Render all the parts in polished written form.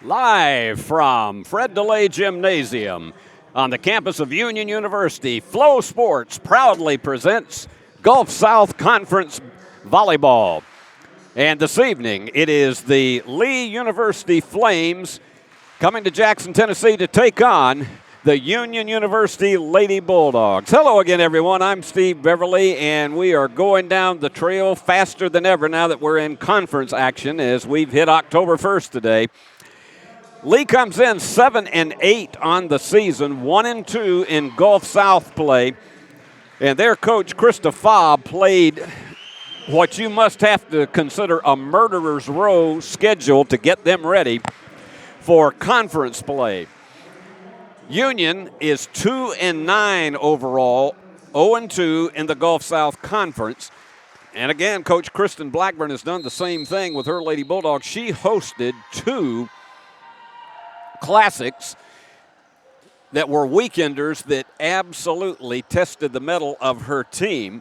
Live from Fred DeLay Gymnasium on the campus of Union University, Flow Sports proudly presents Gulf South Conference Volleyball. And this evening, it is the Lee University Flames coming to Jackson, Tennessee to take on the Union University Lady Bulldogs. Hello again, everyone. I'm Steve Beverly, and we are going down the trail faster than ever now that we're in conference action as we've hit October 1st today. Lee comes in 7-8 on the season, 1-2 in Gulf South play. And their coach, Krista Fobb, played what you must have to consider a murderer's row schedule to get them ready for conference play. Union is 2-9 overall, 0-2 in the Gulf South Conference. And again, Coach Kristen Blackburn has done the same thing with her Lady Bulldogs. She hosted two classics that were weekenders that absolutely tested the mettle of her team.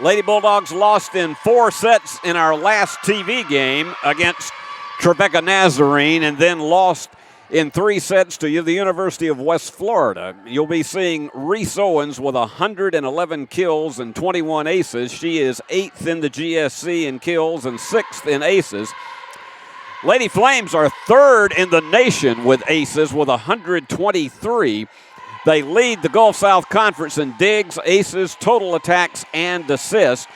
Lady Bulldogs lost in 4 sets in our last TV game against Trevecca Nazarene and then lost in 3 sets to the University of West Florida. You'll be seeing Reese Owens with 111 kills and 21 aces. She is 8th in the GSC in kills and 6th in aces. Lady Flames are 3rd in the nation with aces with 123. They lead the Gulf South Conference in digs, aces, total attacks, and assists.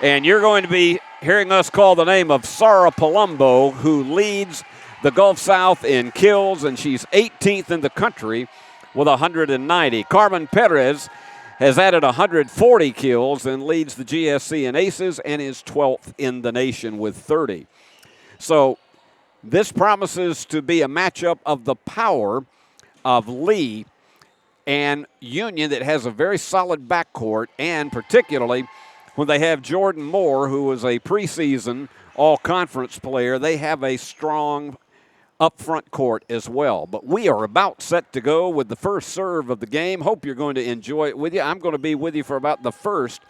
And you're going to be hearing us call the name of Sarah Palumbo, who leads the Gulf South in kills, and she's 18th in the country with 190. Carmen Perez has added 140 kills and leads the GSC in aces and is 12th in the nation with 30. So this promises to be a matchup of the power of Lee and Union that has a very solid backcourt, and particularly when they have Jordan Moore, who was a preseason all-conference player, they have a strong up-front court as well. But we are about set to go with the first serve of the game. Hope you're going to enjoy it with you. I'm going to be with you for about the first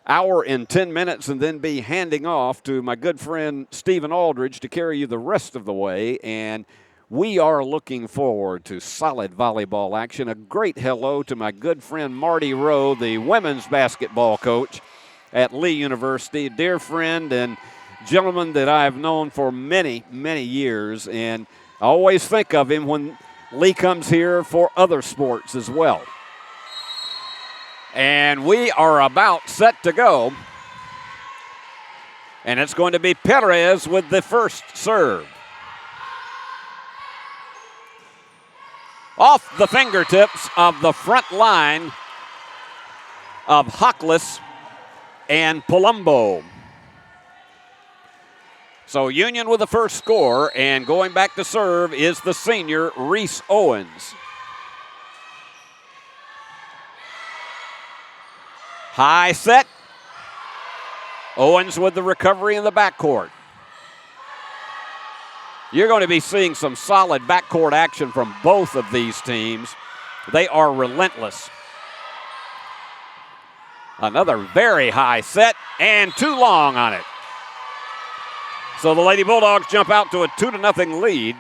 hour and 10 minutes and then be handing off to my good friend Stephen Aldridge to carry you the rest of the way. And we are looking forward to solid volleyball action. A great hello to my good friend Marty Rowe, the women's basketball coach at Lee University. Dear friend and gentleman that I've known for many, many years. And I always think of him when Lee comes here for other sports as well. And we are about set to go. And it's going to be Perez with the first serve. Off the fingertips of the front line of Hockless and Palumbo. So Union with the first score, and going back to serve is the senior Reese Owens. High set. Owens with the recovery in the backcourt. You're going to be seeing some solid backcourt action from both of these teams. They are relentless. Another very high set and too long on it. So the Lady Bulldogs jump out to a 2-0 lead.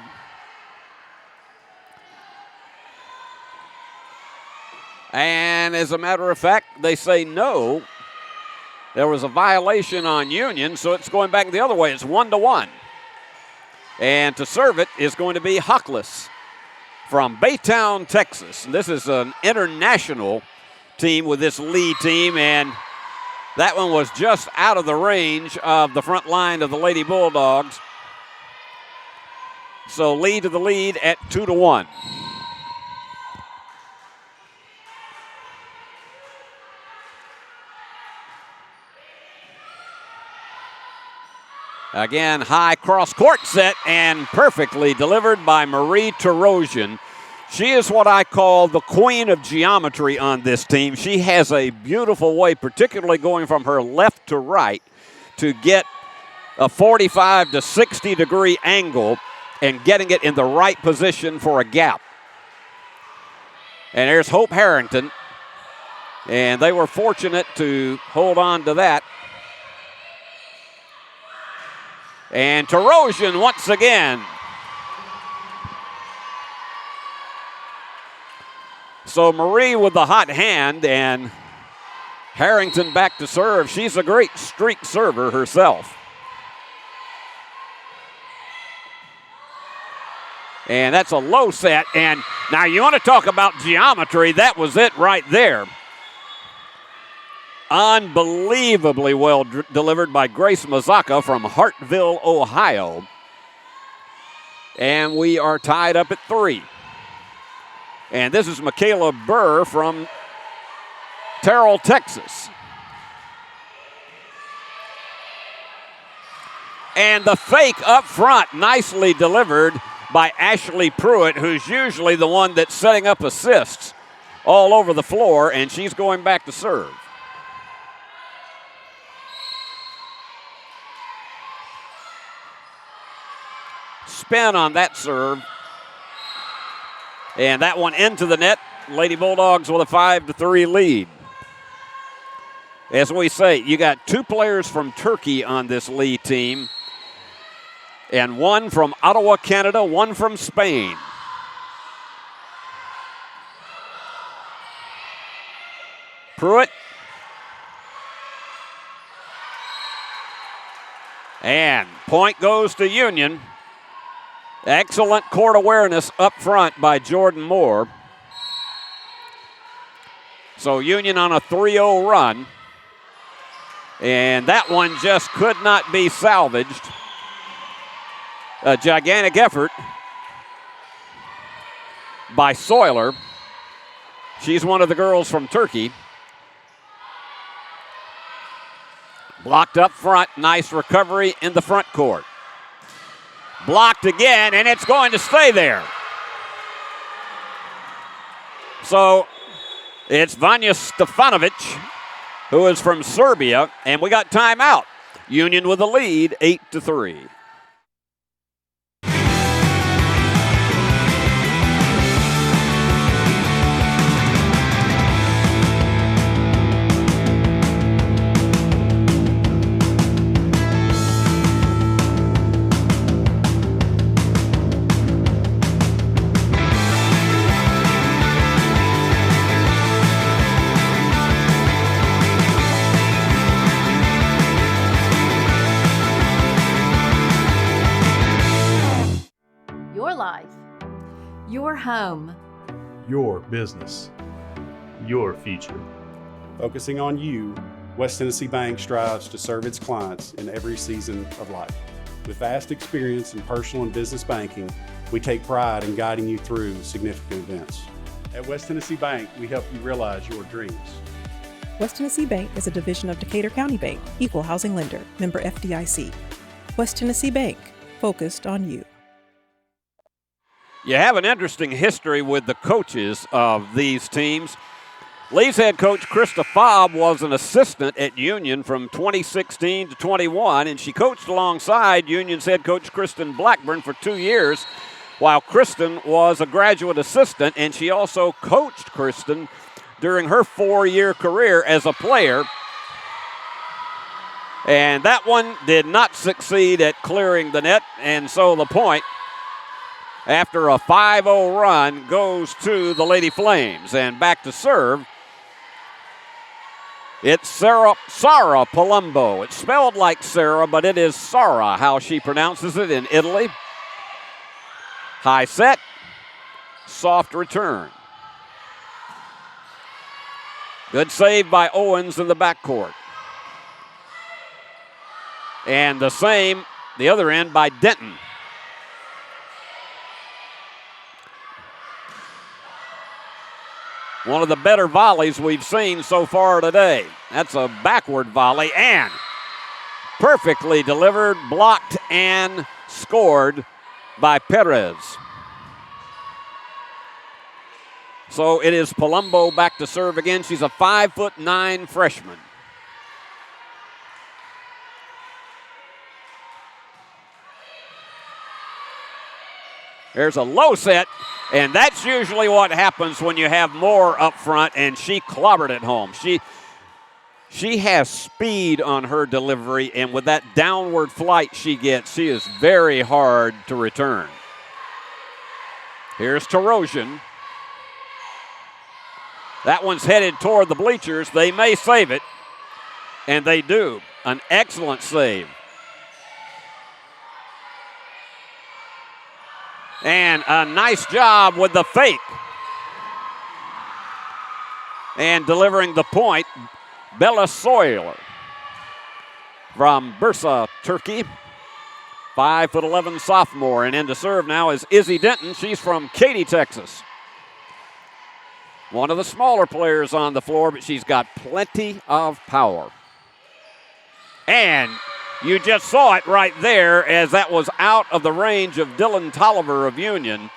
And as a matter of fact, they say no. There was a violation on Union, so it's going back the other way. It's 1-1. And to serve it is going to be Hockless from Baytown, Texas. And this is an international team with this Lee team, and that one was just out of the range of the front line of the Lady Bulldogs. So Lee to the lead at 2-1. Again, high cross-court set and perfectly delivered by Marie Tarosian. She is what I call the queen of geometry on this team. She has a beautiful way, particularly going from her left to right, to get a 45 to 60 degree angle and getting it in the right position for a gap. And there's Hope Harrington. And they were fortunate to hold on to that. And Tarosian once again. So Marie with the hot hand and Harrington back to serve. She's a great streak server herself. And that's a low set. And now you want to talk about geometry. That was it right there. Unbelievably well delivered by Grace Mazaka from Hartville, Ohio. And we are tied up at 3. And this is Michaela Burr from Terrell, Texas. And the fake up front, nicely delivered by Ashley Pruitt, who's usually the one that's setting up assists all over the floor, and she's going back to serve. Spin on that serve. And that one into the net. Lady Bulldogs with a 5-3 lead. As we say, you got 2 players from Turkey on this Lee team, and 1 from Ottawa, Canada, 1 from Spain. Pruitt. And point goes to Union. Excellent court awareness up front by Jordan Moore. So Union on a 3-0 run. And that one just could not be salvaged. A gigantic effort by Soiler. She's one of the girls from Turkey. Blocked up front. Nice recovery in the front court. Blocked again, and it's going to stay there. So it's Vanja Stefanovic, who is from Serbia, and we got timeout. Union with the lead, 8-3. Your home. Your business. Your future. Focusing on you, West Tennessee Bank strives to serve its clients in every season of life. With vast experience in personal and business banking, we take pride in guiding you through significant events. At West Tennessee Bank, we help you realize your dreams. West Tennessee Bank is a division of Decatur County Bank, equal housing lender, member FDIC. West Tennessee Bank, focused on you. You have an interesting history with the coaches of these teams. Lee's head coach, Krista Fobb, was an assistant at Union from 2016 to 21, and she coached alongside Union's head coach, Kristen Blackburn, for 2 years, while Kristen was a graduate assistant, and she also coached Kristen during her 4-year career as a player. And that one did not succeed at clearing the net, and so the point, after a 5-0 run, goes to the Lady Flames. And back to serve, it's Sara Palumbo. It's spelled like Sarah, but it is Sara, how she pronounces it in Italy. High set, soft return. Good save by Owens in the backcourt. And the same, the other end, by Denton. One of the better volleys we've seen so far today. That's a backward volley and perfectly delivered, blocked, and scored by Perez. So it is Palumbo back to serve again. She's a 5'9" freshman. There's a low set, and that's usually what happens when you have more up front, and she clobbered it home. She has speed on her delivery, and with that downward flight she gets, she is very hard to return. Here's Tarosian. That one's headed toward the bleachers. They may save it, and they do. An excellent save. And a nice job with the fake. And delivering the point, Bella Soiler from Bursa, Turkey. 5'11" sophomore. And in to serve now is Izzy Denton. She's from Katy, Texas. One of the smaller players on the floor, but she's got plenty of power. And you just saw it right there as that was out of the range of Dylan Tolliver of Union.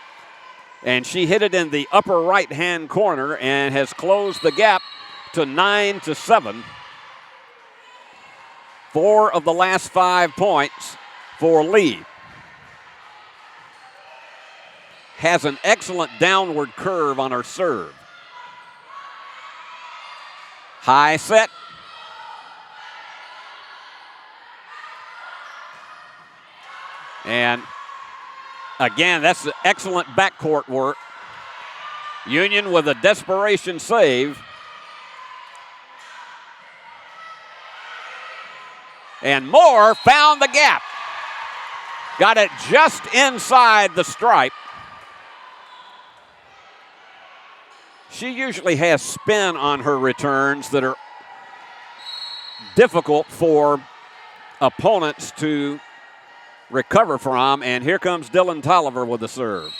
And she hit it in the upper right-hand corner and has closed the gap to 9-7. 4 of the last 5 points for Lee. Has an excellent downward curve on her serve. High set. And again, that's excellent backcourt work. Union with a desperation save. And Moore found the gap. Got it just inside the stripe. She usually has spin on her returns that are difficult for opponents to recover from. And here comes Dylan Tolliver with the serve.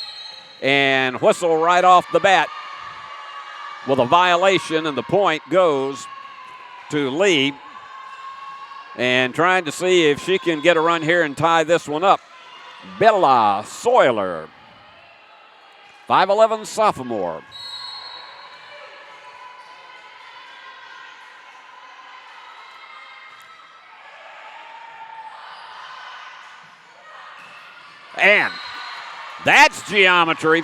And whistle right off the bat with a violation, and the point goes to Lee. And trying to see if she can get a run here and tie this one up. Bella Soiler, 5'11" sophomore. And that's geometry.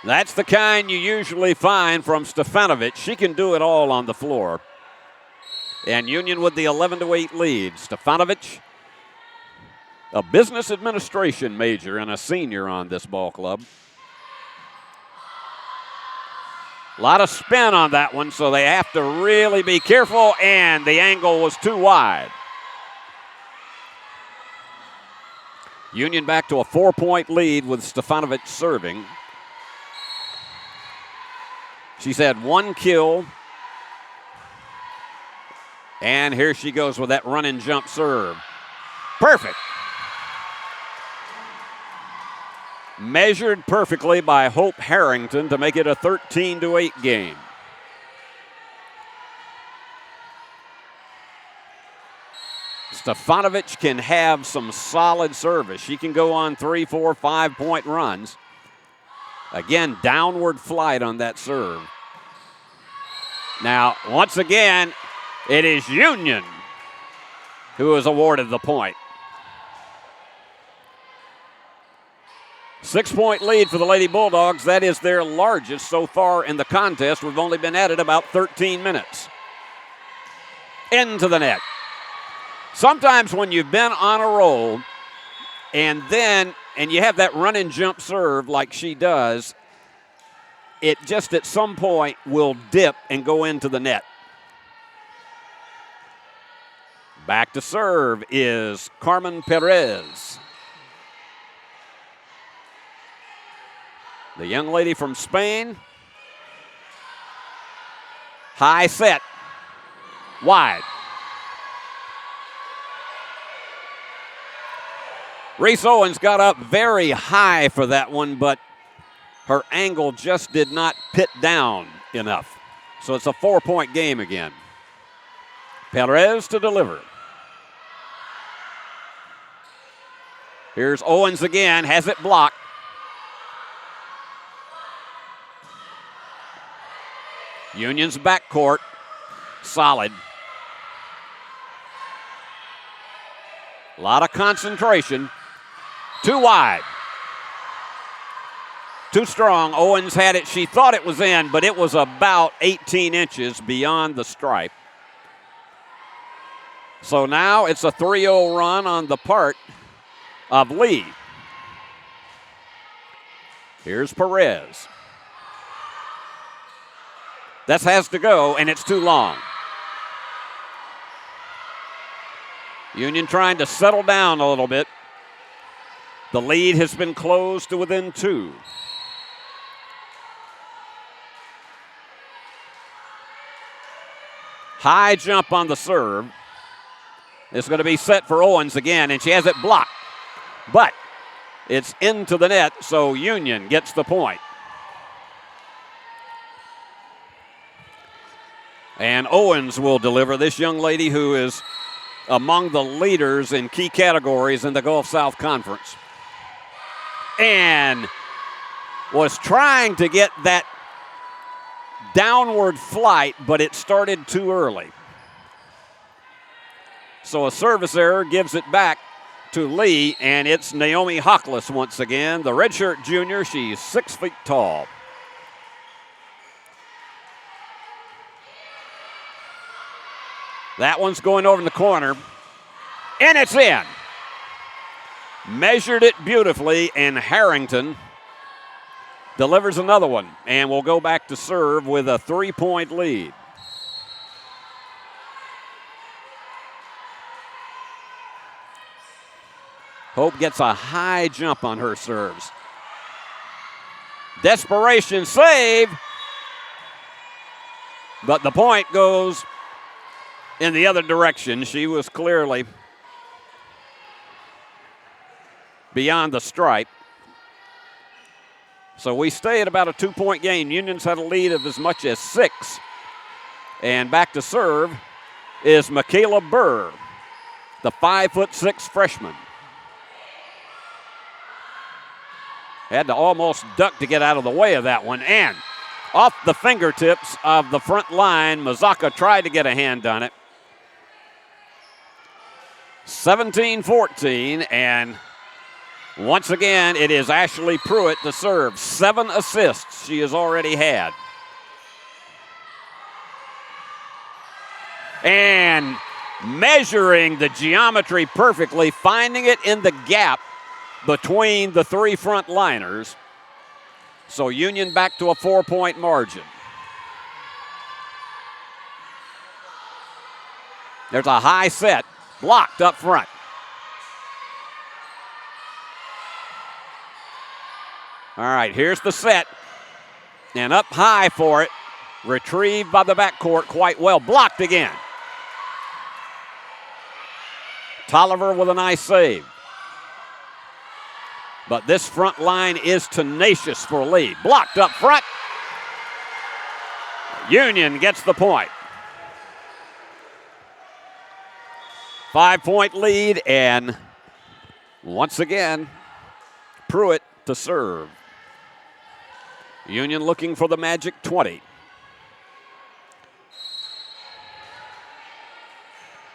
That's the kind you usually find from Stefanovic. She can do it all on the floor. And Union with the 11-8 lead. Stefanovic, a business administration major and a senior on this ball club. A lot of spin on that one, so they have to really be careful, and the angle was too wide. Union back to a 4-point lead with Stefanovic serving. She's had 1 kill. And here she goes with that run and jump serve. Perfect. Measured perfectly by Hope Harrington to make it a 13-8 game. Stefanovic can have some solid service. She can go on 3, 4, 5-point runs. Again, downward flight on that serve. Now, once again, it is Union who is awarded the point. 6-point lead for the Lady Bulldogs. That is their largest so far in the contest. We've only been at it about 13 minutes. Into the net. Sometimes when you've been on a roll and you have that run and jump serve like she does, it just at some point will dip and go into the net. Back to serve is Carmen Perez. The young lady from Spain. High set. Wide. Reese Owens got up very high for that one, but her angle just did not pit down enough. So it's a 4-point game again. Perez to deliver. Here's Owens again, has it blocked. Union's backcourt, solid. A lot of concentration. Too wide. too strong. Owens had it. She thought it was in, but it was about 18 inches beyond the stripe. So now it's a 3-0 run on the part of Lee. Here's Perez. That has to go, and it's too long. Union trying to settle down a little bit. The lead has been closed to within 2. High jump on the serve. It's going to be set for Owens again, and she has it blocked. But it's into the net, so Union gets the point. And Owens will deliver, this young lady who is among the leaders in key categories in the Gulf South Conference. And was trying to get that downward flight, but it started too early. So a service error gives it back to Lee, and it's Naomi Hockless once again, the redshirt junior. She's 6 feet tall. That one's going over in the corner, and it's in. Measured it beautifully, and Harrington delivers another one, and we'll go back to serve with a 3-point lead. Hope gets a high jump on her serves. Desperation save, but the point goes in the other direction. She was clearly beyond the stripe. So we stay at about a 2-point game. Union's had a lead of as much as 6. And back to serve is Michaela Burr, the 5'6" freshman. Had to almost duck to get out of the way of that one. And off the fingertips of the front line, Mazaka tried to get a hand on it. 17-14, and once again, it is Ashley Pruitt to serve. 7 assists she has already had. And measuring the geometry perfectly, finding it in the gap between the 3 front liners. So Union back to a 4-point margin. There's a high set, blocked up front. All right, here's the set. And up high for it. Retrieved by the backcourt quite well. Blocked again. Tolliver with a nice save. But this front line is tenacious for Lee. Blocked up front. Union gets the point. 5-point lead, and once again, Pruitt to serve. Union looking for the magic 20.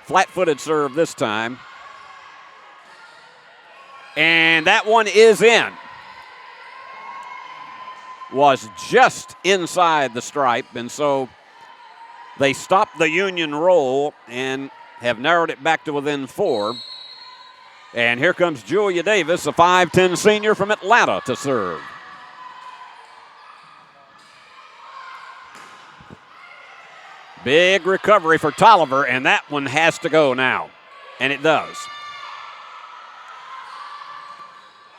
Flat-footed serve this time. And that one is in. Was just inside the stripe, and so they stopped the Union roll and have narrowed it back to within 4. And here comes Julia Davis, a 5'10" senior from Atlanta, to serve. Big recovery for Tolliver, and that one has to go now. And it does.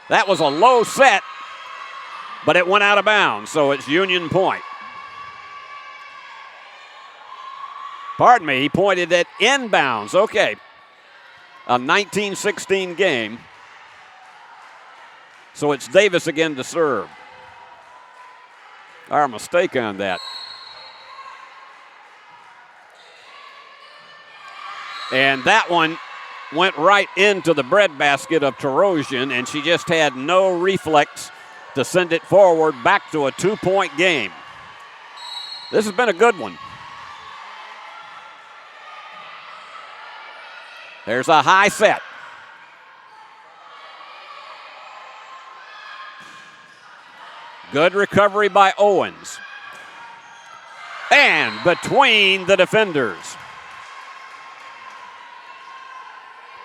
That was a low set, but it went out of bounds, so it's Union point. Pardon me, he pointed at inbounds. Okay. A 19-16 game. So it's Davis again to serve. Our mistake on that. And that one went right into the breadbasket of Tarosian, and she just had no reflex to send it forward back to a 2-point game. This has been a good one. There's a high set. Good recovery by Owens. And between the defenders.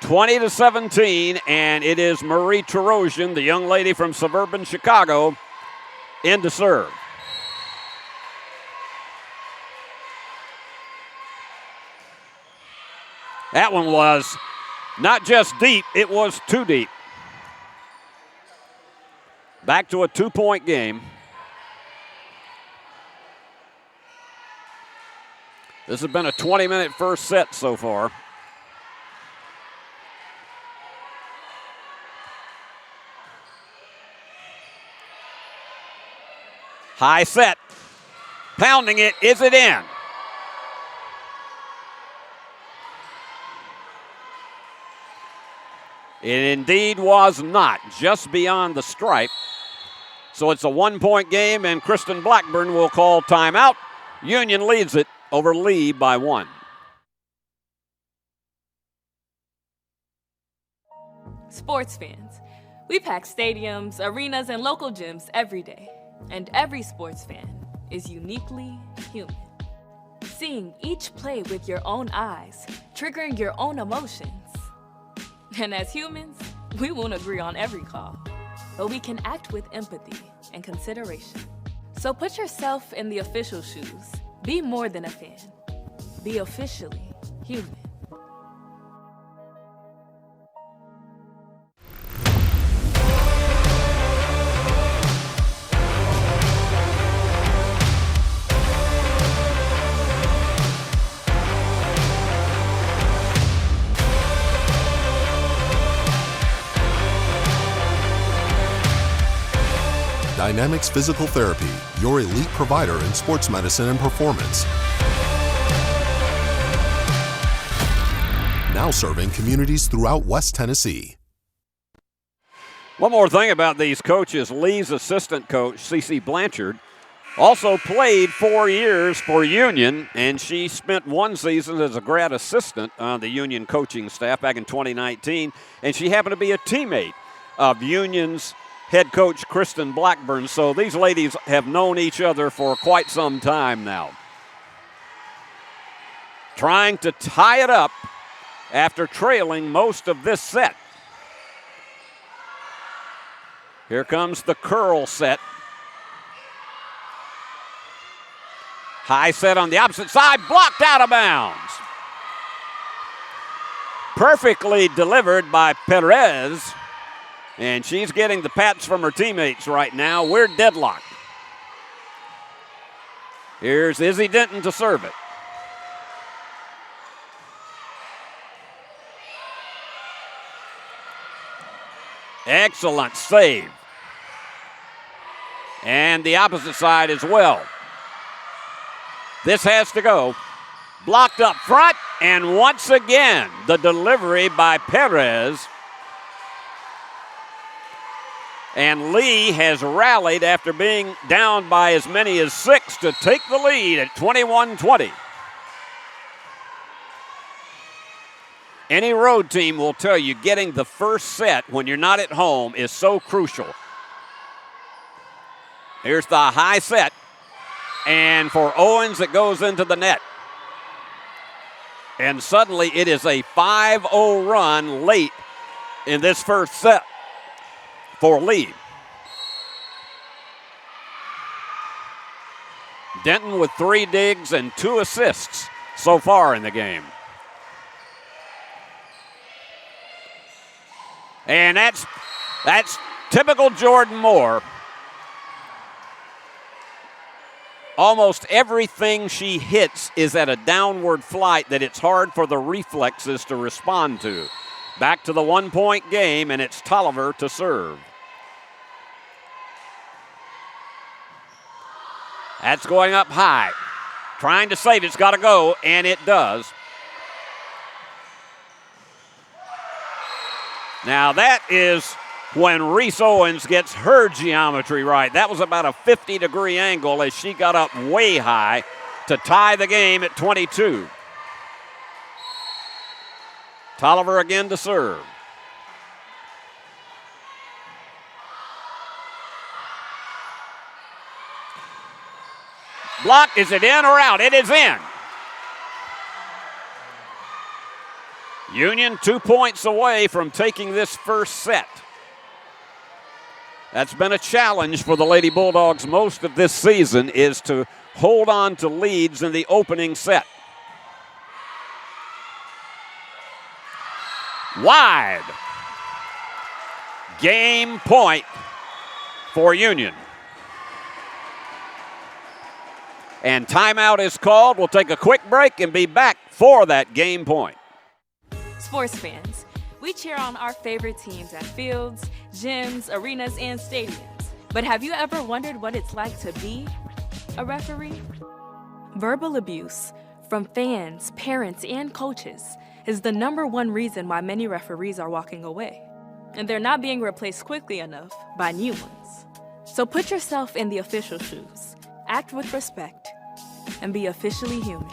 20-17, and it is Marie Terosian, the young lady from suburban Chicago, in to serve. That one was not just deep, it was too deep. Back to a 2-point game. This has been a 20-minute first set so far. High set. Pounding it. Is it in? It indeed was not. Just beyond the stripe. So it's a 1-point game, and Kristen Blackburn will call timeout. Union leads it over Lee by 1. Sports fans, we pack stadiums, arenas, and local gyms every day. And every sports fan is uniquely human. Seeing each play with your own eyes, triggering your own emotions. And as humans, we won't agree on every call, but we can act with empathy and consideration. So put yourself in the official shoes. Be more than a fan. Be officially human. Dynamics Physical Therapy, your elite provider in sports medicine and performance. Now serving communities throughout West Tennessee. One more thing about these coaches. Lee's assistant coach, CeCe Blanchard, also played 4 years for Union, and she spent one season as a grad assistant on the Union coaching staff back in 2019, and she happened to be a teammate of Union's head coach Kristen Blackburn. So these ladies have known each other for quite some time now. Trying to tie it up after trailing most of this set. Here comes the curl set. High set on the opposite side, blocked out of bounds. Perfectly delivered by Perez. And she's getting the pats from her teammates right now. We're deadlocked. Here's Izzy Denton to serve it. Excellent save. And the opposite side as well. This has to go. Blocked up front, and once again, the delivery by Perez. And Lee has rallied after being down by as many as 6 to take the lead at 21-20. Any road team will tell you getting the first set when you're not at home is so crucial. Here's the high set. And for Owens, it goes into the net. And suddenly it is a 5-0 run late in this first set for Lee. Denton with 3 digs and 2 assists so far in the game. And that's typical Jordan Moore. Almost everything she hits is at a downward flight that it's hard for the reflexes to respond to. Back to the 1-point game, and it's Tolliver to serve. That's going up high. Trying to save it. It's got to go, and it does. Now that is when Reese Owens gets her geometry right. That was about a 50-degree angle as she got up way high to tie the game at 22. Tolliver again to serve. Block, is it in or out? It is in. Union 2 points away from taking this first set. That's been a challenge for the Lady Bulldogs most of this season, is to hold on to leads in the opening set. Wide. Game point for Union. And timeout is called. We'll take a quick break and be back for that game point. Sports fans, we cheer on our favorite teams at fields, gyms, arenas, and stadiums. But have you ever wondered what it's like to be a referee? Verbal abuse from fans, parents, and coaches is the #1 reason why many referees are walking away. And they're not being replaced quickly enough by new ones. So put yourself in the official shoes, act with respect, and be officially human.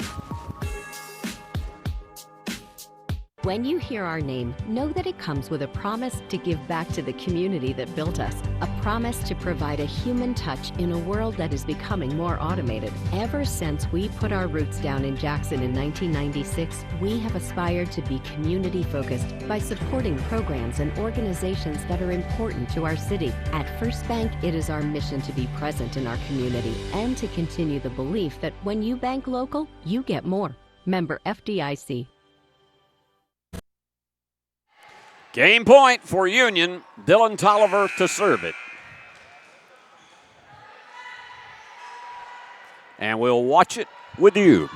When you hear our name, know that it comes with a promise to give back to the community that built us. A promise to provide a human touch in a world that is becoming more automated. Ever since we put our roots down in Jackson in 1996, we have aspired to be community-focused by supporting programs and organizations that are important to our city. At First Bank, it is our mission to be present in our community and to continue the belief that when you bank local, you get more. Member FDIC. Game point for Union. Dylan Tolliver to serve it. And we'll watch it with you.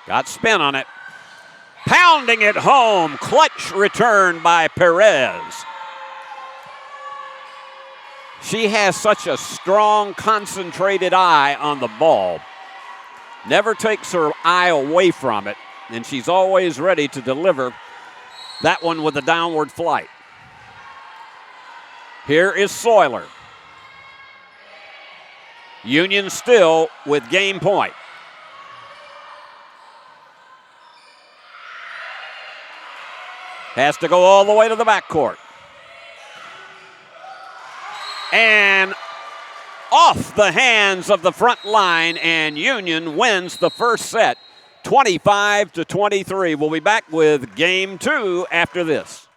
Got spin on it. Pounding it home. Clutch return by Perez. She has such a strong, concentrated eye on the ball. Never takes her eye away from it, and she's always ready to deliver that one with a downward flight. Here is Soiler. Union still with game point. Has to go all the way to the backcourt. And off the hands of the front line, and Union wins the first set, 25-23. We'll be back with game 2 after this.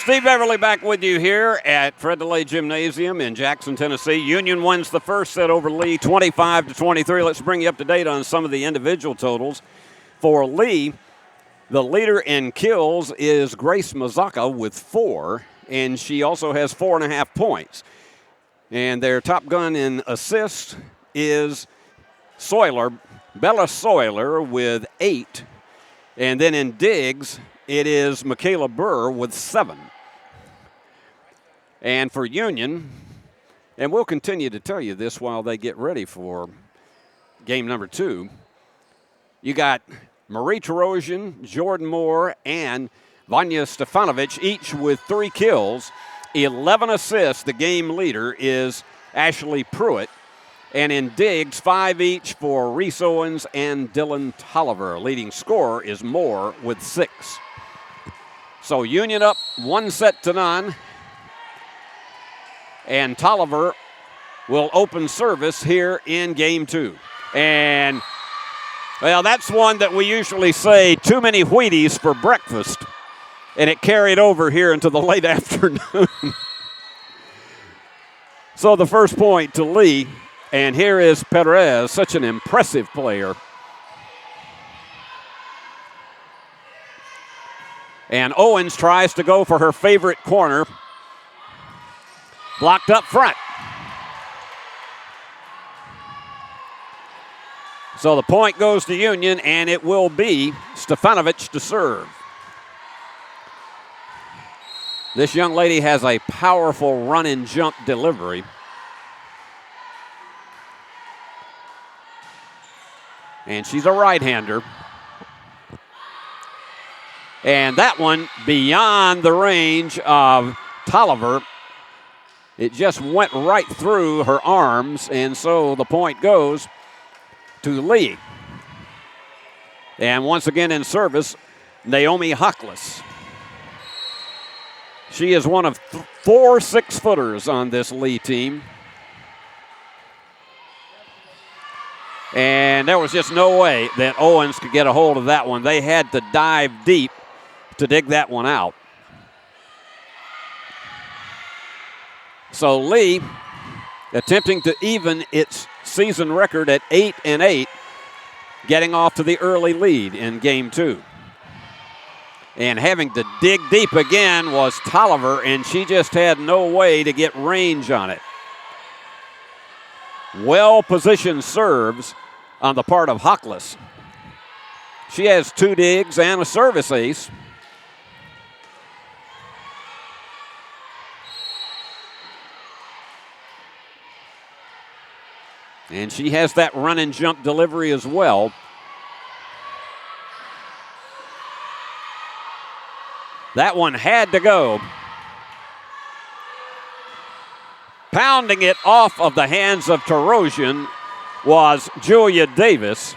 Steve Beverly back with you here at Fred DeLay Gymnasium in Jackson, Tennessee. Union wins the first set over Lee, 25-23. Let's bring you up to date on some of the individual totals. For Lee, the leader in kills is Grace Mazaka with 4, and she also has 4.5 points. And their top gun in assists is Bella Soiler with 8. And then in digs, it is Michaela Burr with 7. And for Union, and we'll continue to tell you this while they get ready for game number 2, you got Marie Tarosian, Jordan Moore, and Vanya Stefanovic, each with 3 kills, 11 assists. The game leader is Ashley Pruitt. And in digs, 5 each for Reese Owens and Dylan Tolliver. Leading scorer is Moore with 6. So Union up 1-0. And Tolliver will open service here in game 2. And, well, that's one that we usually say, too many Wheaties for breakfast. And it carried over here into the late afternoon. So the first point to Lee. And here is Perez, such an impressive player. And Owens tries to go for her favorite corner. Blocked up front. So the point goes to Union, and it will be Stefanovic to serve. This young lady has a powerful run and jump delivery. And she's a right-hander. And that one beyond the range of Tolliver. It just went right through her arms, and so the point goes to Lee. And once again in service, Naomi Huckless. She is one of 4 6-footers on this Lee team. And there was just no way that Owens could get a hold of that one. They had to dive deep to dig that one out. So Lee attempting to even its season record at 8-8, getting off to the early lead in game 2. And having to dig deep again was Tolliver, and she just had no way to get range on it. Well-positioned serves on the part of Huckless. She has 2 digs and a service ace. And she has that run and jump delivery as well. That one had to go. Pounding it off of the hands of Tarosian was Julia Davis.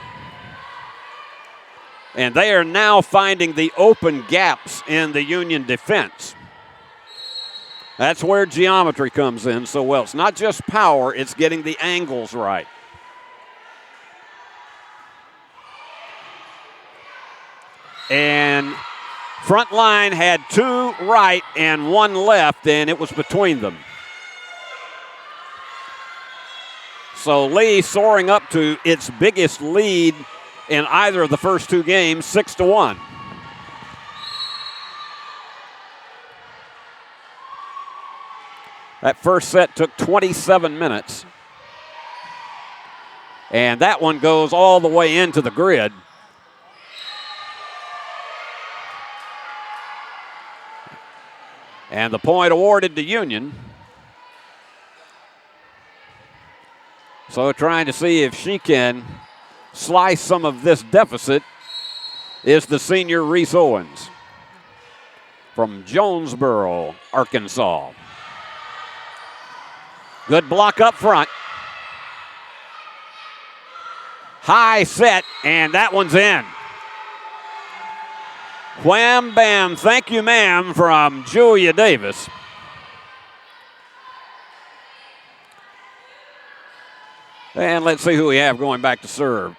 And they are now finding the open gaps in the Union defense. That's where geometry comes in so well. It's not just power, it's getting the angles right. And front line had 2 right and 1 left, and it was between them. So Lee soaring up to its biggest lead in either of the first 2 games, 6-1. That first set took 27 minutes. And that one goes all the way into the grid. And the point awarded to Union. So trying to see if she can slice some of this deficit is the senior Reese Owens from Jonesboro, Arkansas. Good block up front. High set, and that one's in. Wham, bam, thank you, ma'am, from Julia Davis. And let's see who we have going back to serve.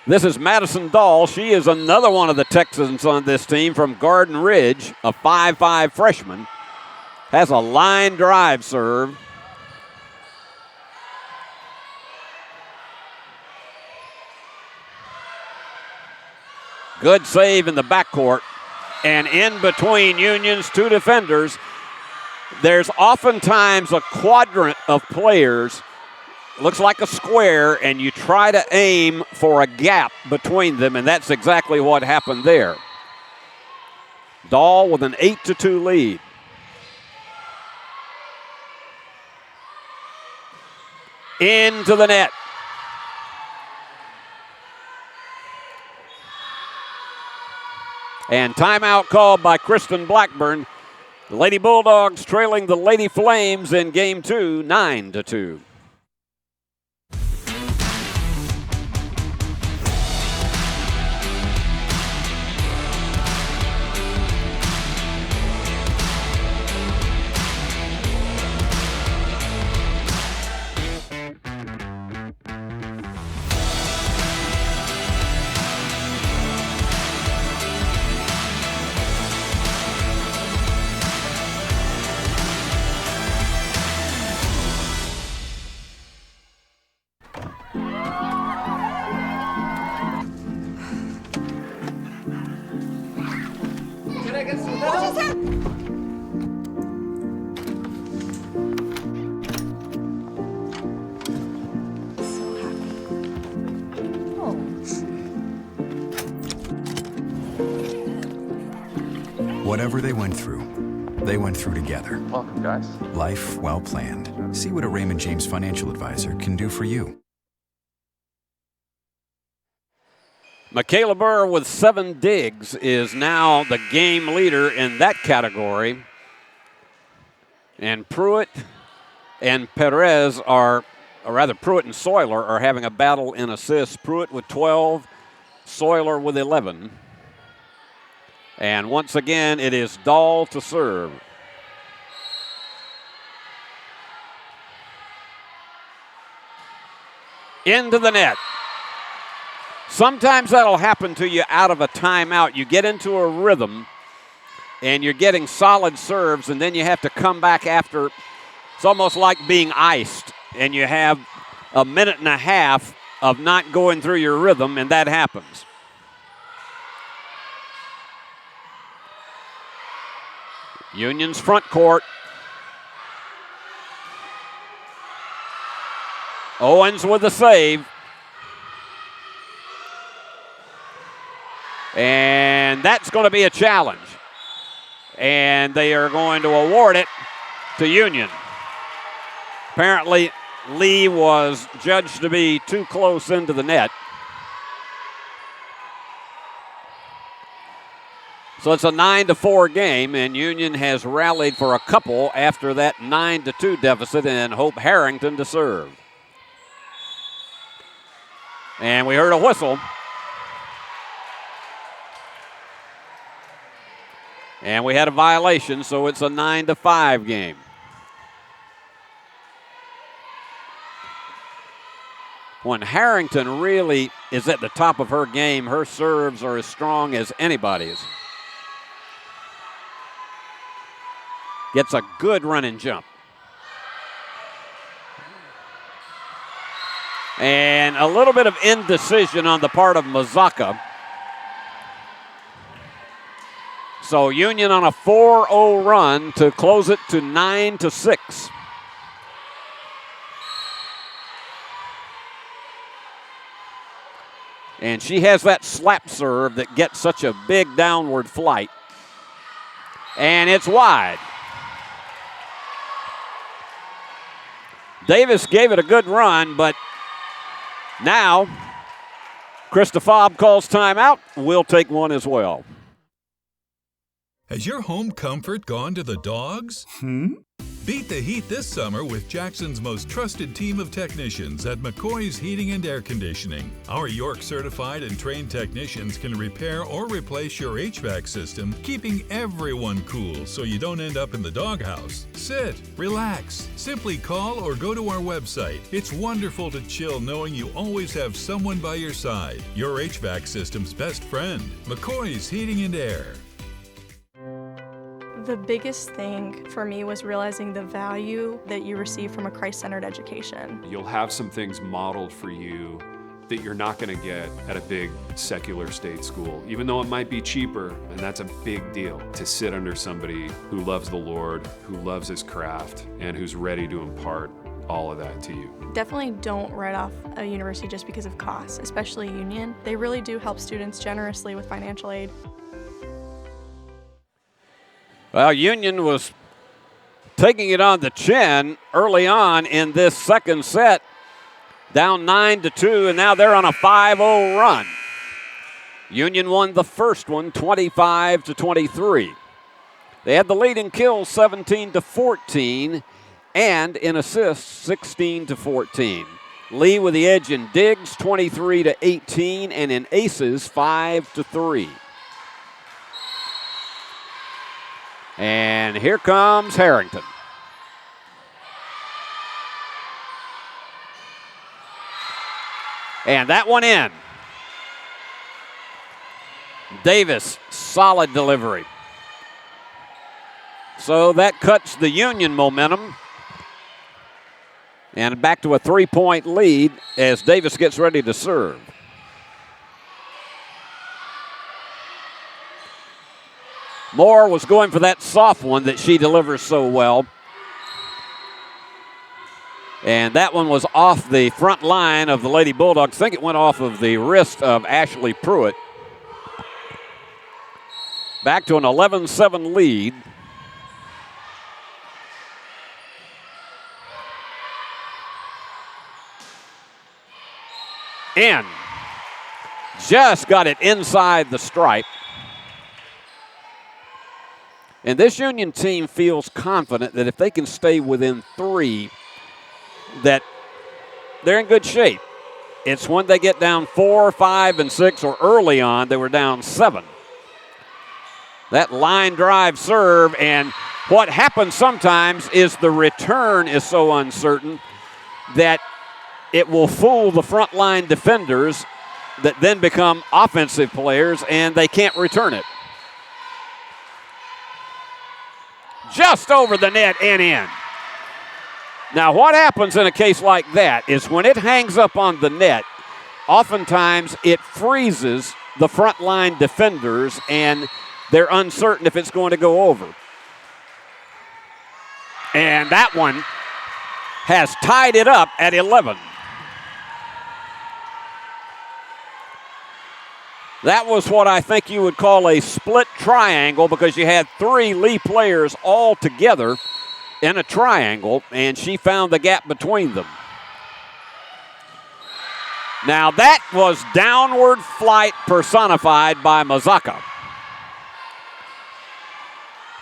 This is Madison Dahl. She is another one of the Texans on this team from Garden Ridge, a 5'5" freshman. Has a line drive serve. Good save in the backcourt. And in between Union's two defenders, there's oftentimes a quadrant of players. Looks like a square, and you try to aim for a gap between them, and that's exactly what happened there. Dahl with an 8-2 lead. Into the net. And timeout called by Kristen Blackburn. The Lady Bulldogs trailing the Lady Flames in game 2, 9-2. Whatever they went through together. Welcome, guys. Life well planned. See what a Raymond James financial advisor can do for you. Michaela Burr with 7 digs is now the game leader in that category. And Pruitt and Perez or rather Pruitt and Sawyer are having a battle in assists. Pruitt with 12, Sawyer with 11. And once again, it is Dahl to serve. Into the net. Sometimes that'll happen to you out of a timeout. You get into a rhythm, and you're getting solid serves, and then you have to come back after. It's almost like being iced, and you have a minute and a half of not going through your rhythm, and that happens. Union's front court. Owens with the save. And that's going to be a challenge. And they are going to award it to Union. Apparently, Lee was judged to be too close into the net. So it's a 9-4 game, and Union has rallied for a couple after that 9-2 deficit, and Hope Harrington to serve. And we heard a whistle. And we had a violation, so it's a 9-5 game. When Harrington really is at the top of her game, her serves are as strong as anybody's. Gets a good running jump. And a little bit of indecision on the part of Mazaka. So Union on a 4-0 run to close it to 9-6. And she has that slap serve that gets such a big downward flight. And it's wide. Davis gave it a good run, but now Krista Fobb calls timeout. We'll take one as well. Has your home comfort gone to the dogs? Beat the heat this summer with Jackson's most trusted team of technicians at McCoy's Heating and Air Conditioning. Our York certified and trained technicians can repair or replace your HVAC system, keeping everyone cool so you don't end up in the doghouse. Sit, relax, simply call or go to our website. It's wonderful to chill knowing you always have someone by your side. Your HVAC system's best friend, McCoy's Heating and Air. The biggest thing for me was realizing the value that you receive from a Christ-centered education. You'll have some things modeled for you that you're not going to get at a big secular state school, even though it might be cheaper, and that's a big deal to sit under somebody who loves the Lord, who loves his craft, and who's ready to impart all of that to you. Definitely don't write off a university just because of costs, especially Union. They really do help students generously with financial aid. Well, Union was taking it on the chin early on in this second set, down 9-2, and now they're on a 5-0 run. Union won the first one 25-23. They had the lead in kills 17-14 and in assists 16-14. Lee with the edge in digs 23-18 and in aces 5-3. And here comes Harrington. And that one in. Davis, solid delivery. So that cuts the Union momentum. And back to a 3-point lead as Davis gets ready to serve. Moore was going for that soft one that she delivers so well. And that one was off the front line of the Lady Bulldogs. I think it went off of the wrist of Ashley Pruitt. Back to an 11-7 lead. In. Just got it inside the stripe. And this Union team feels confident that if they can stay within 3, that they're in good shape. It's when they get down 4, 5, and 6, or early on, they were down 7. That line drive serve, and what happens sometimes is the return is so uncertain that it will fool the front line defenders that then become offensive players, and they can't return it. Just over the net and in. Now, what happens in a case like that is when it hangs up on the net, oftentimes it freezes the front line defenders and they're uncertain if it's going to go over. And that one has tied it up at 11. That was what I think you would call a split triangle because you had 3 Lee players all together in a triangle, and she found the gap between them. Now that was downward flight personified by Mazaka.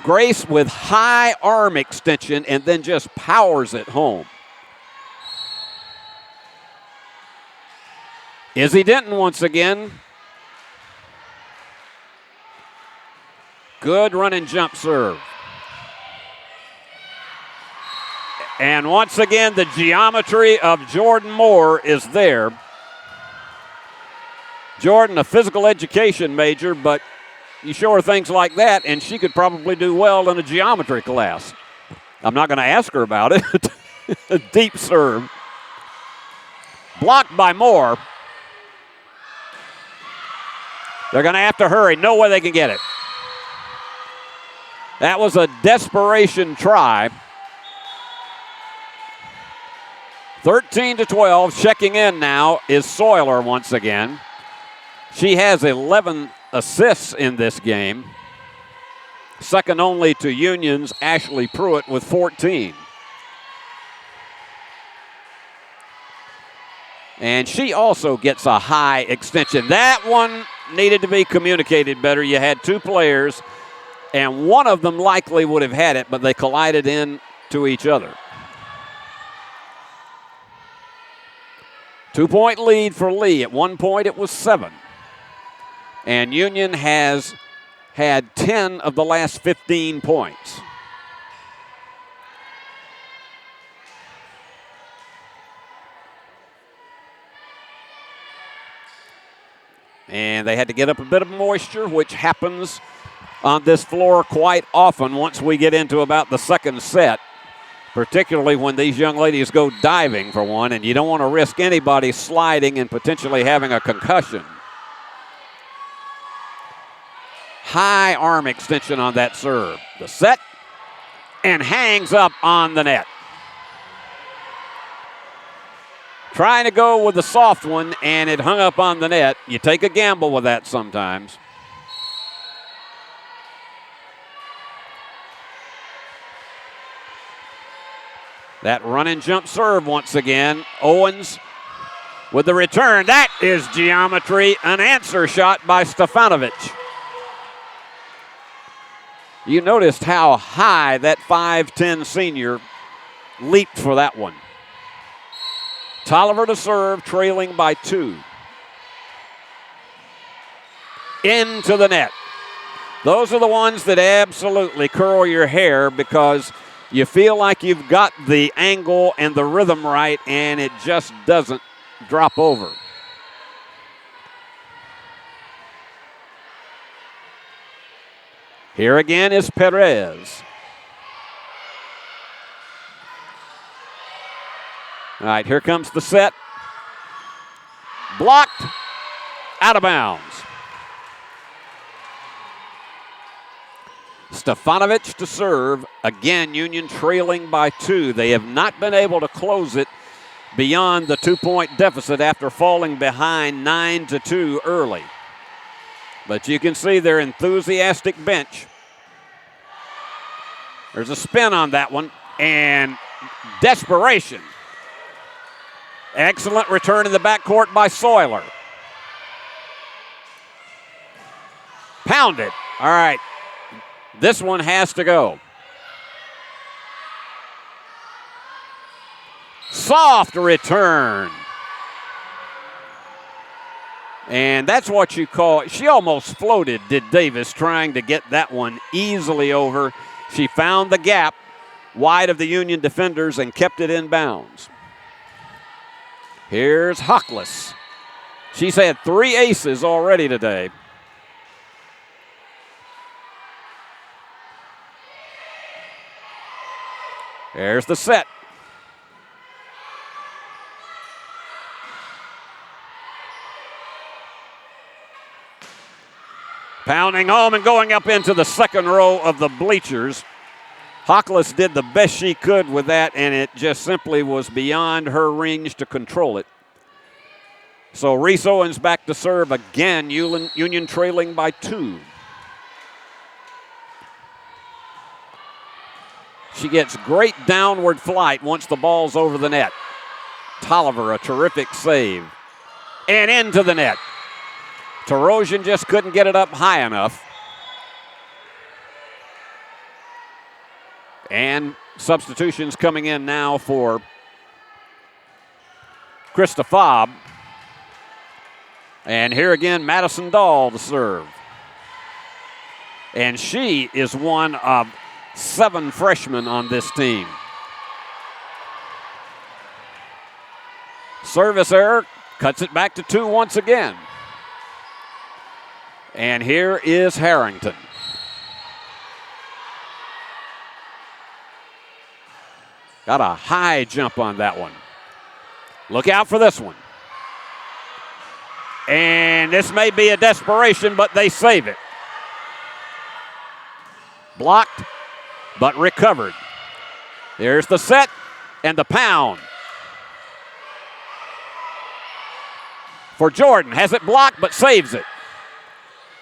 Grace with high arm extension and then just powers it home. Izzy Denton once again. Good running jump serve. And once again, the geometry of Jordan Moore is there. Jordan, a physical education major, but you show her things like that, and she could probably do well in a geometry class. I'm not going to ask her about it. A deep serve. Blocked by Moore. They're going to have to hurry. No way they can get it. That was a desperation try. 13-12, checking in now is Soiler once again. She has 11 assists in this game, second only to Union's Ashley Pruitt with 14. And she also gets a high extension. That one needed to be communicated better. You had 2 players, and one of them likely would have had it, but they collided into to each other. 2-point lead for Lee. At one point, it was 7. And Union has had 10 of the last 15 points. And they had to get up a bit of moisture, which happens on this floor quite often once we get into about the second set, particularly when these young ladies go diving for one, and you don't want to risk anybody sliding and potentially having a concussion. High arm extension on that serve. The set, and hangs up on the net. Trying to go with the soft one, and it hung up on the net. You take a gamble with that sometimes. That run and jump serve once again. Owens with the return. That is geometry. An answer shot by Stefanovic. You noticed how high that 5'10 senior leaped for that one. Tolliver to serve, trailing by 2. Into the net. Those are the ones that absolutely curl your hair because you feel like you've got the angle and the rhythm right, and it just doesn't drop over. Here again is Perez. All right, here comes the set. Blocked, out of bounds. Stefanovic to serve. Again, Union trailing by 2. They have not been able to close it beyond the 2-point deficit after falling behind 9-2 early. But you can see their enthusiastic bench. There's a spin on that one, and desperation. Excellent return in the backcourt by Soiler. Pounded. All right. This one has to go. Soft return. And that's what you call, she almost floated, did Davis, trying to get that one easily over. She found the gap wide of the Union defenders and kept it in bounds. Here's Hockless. She's had 3 aces already today. There's the set. Pounding home and going up into the second row of the bleachers. Hockless did the best she could with that, and it just simply was beyond her range to control it. So Reese Owens back to serve again. Union trailing by 2. She gets great downward flight once the ball's over the net. Tolliver, a terrific save. And into the net. Tarosian just couldn't get it up high enough. And substitutions coming in now for Krista Fobb. And here again, Madison Dahl to serve. And she is one of 7 freshmen on this team. Service error, cuts it back to 2 once again. And here is Harrington. Got a high jump on that one. Look out for this one. And this may be a desperation, but they save it. Blocked, but recovered. There's the set and the pound. For Jordan, has it blocked, but saves it.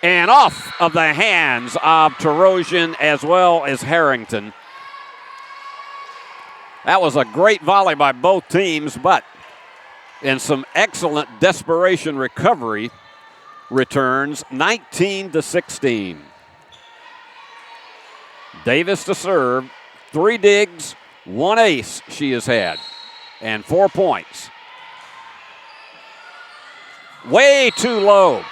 And off of the hands of Tarosian as well as Harrington. That was a great volley by both teams, but in some excellent desperation recovery returns, 19-16. Davis to serve, 3 digs, One ace she has had, and 4 points. Way too low.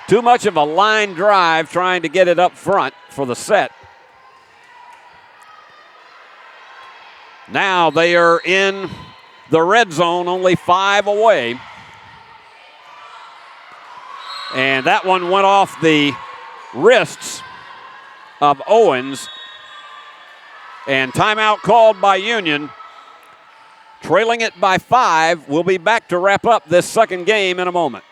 Too much of a line drive trying to get it up front for the set. Now they are in the red zone, only 5 away. And that one went off the wrists of Owens. And timeout called by Union. Trailing it by 5. We'll be back to wrap up this second game in a moment.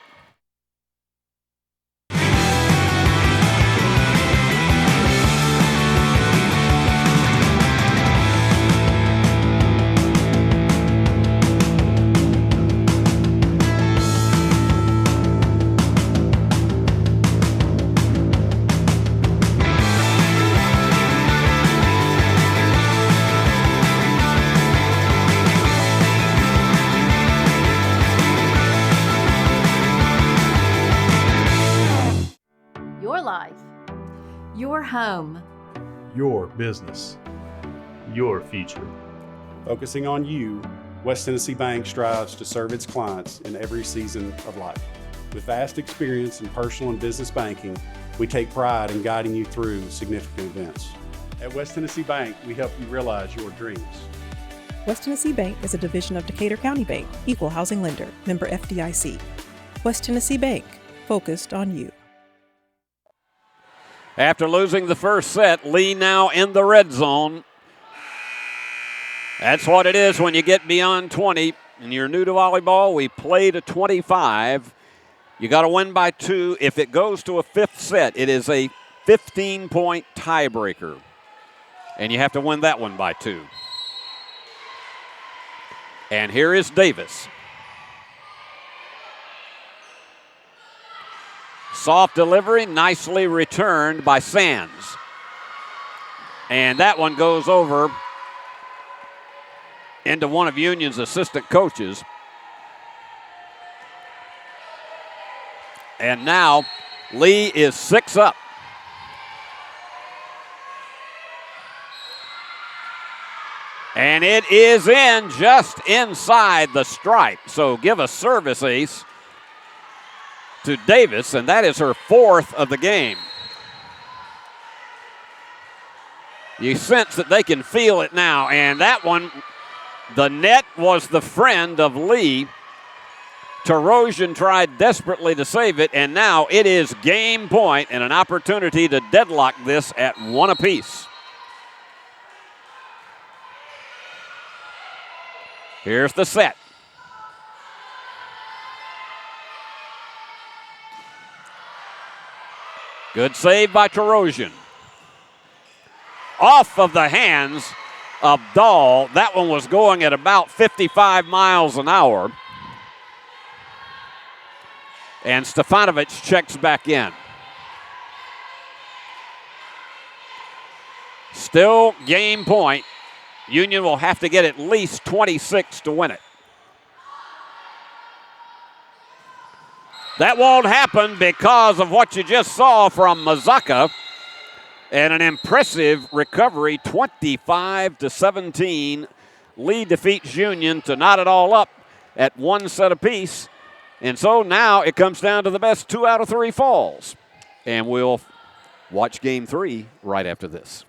Your life, your home, Your business. Your future. Focusing on you, West Tennessee Bank strives to serve its clients in every season of life. With vast experience in personal and business banking, we take pride in guiding you through significant events. At West Tennessee Bank, we help you realize your dreams. West Tennessee Bank is a division of Decatur County Bank, equal housing lender, member FDIC. West Tennessee Bank, focused on you. After losing the first set, Lee now in the red zone. That's what it is when you get beyond 20 and you're new to volleyball. We play to 25. You got to win by 2. If it goes to a 5th set, it is a 15-point tiebreaker. And you have to win that one by 2. And here is Davis. Soft delivery, nicely returned by Sands. And that one goes over into one of Union's assistant coaches. And now Lee is 6 up. And it is in just inside the stripe. So give a service ace to Davis, and that is her 4th of the game. You sense that they can feel it now, and that one, the net was the friend of Lee. Tarosian tried desperately to save it, and now it is game point and an opportunity to deadlock this at 1 apiece. Here's the set. Good save by Tarosian. Off of the hands of Dahl. That one was going at about 55 miles an hour. And Stefanovic checks back in. Still game point. Union will have to get at least 26 to win it. That won't happen because of what you just saw from Mazaka. And an impressive recovery, 25-17. Lee defeats Union to knot it all up at 1 set apiece. And so now it comes down to the best 2 out of 3 falls. And we'll watch game 3 right after this.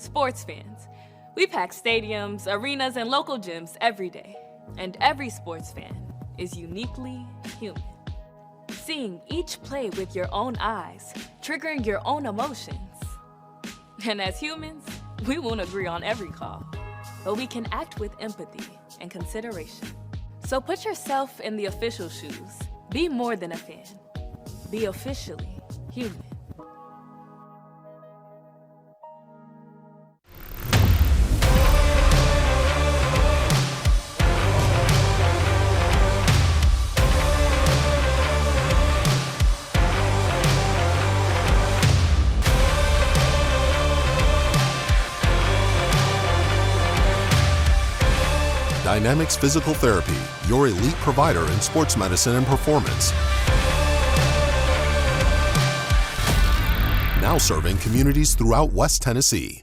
Sports fans, we pack stadiums, arenas, and local gyms every day. And every sports fan is uniquely human. Seeing each play with your own eyes, triggering your own emotions. And as humans, we won't agree on every call, but we can act with empathy and consideration. So put yourself in the official shoes. Be more than a fan. Be officially human. Dynamics Physical Therapy, your elite provider in sports medicine and performance. Now serving communities throughout West Tennessee.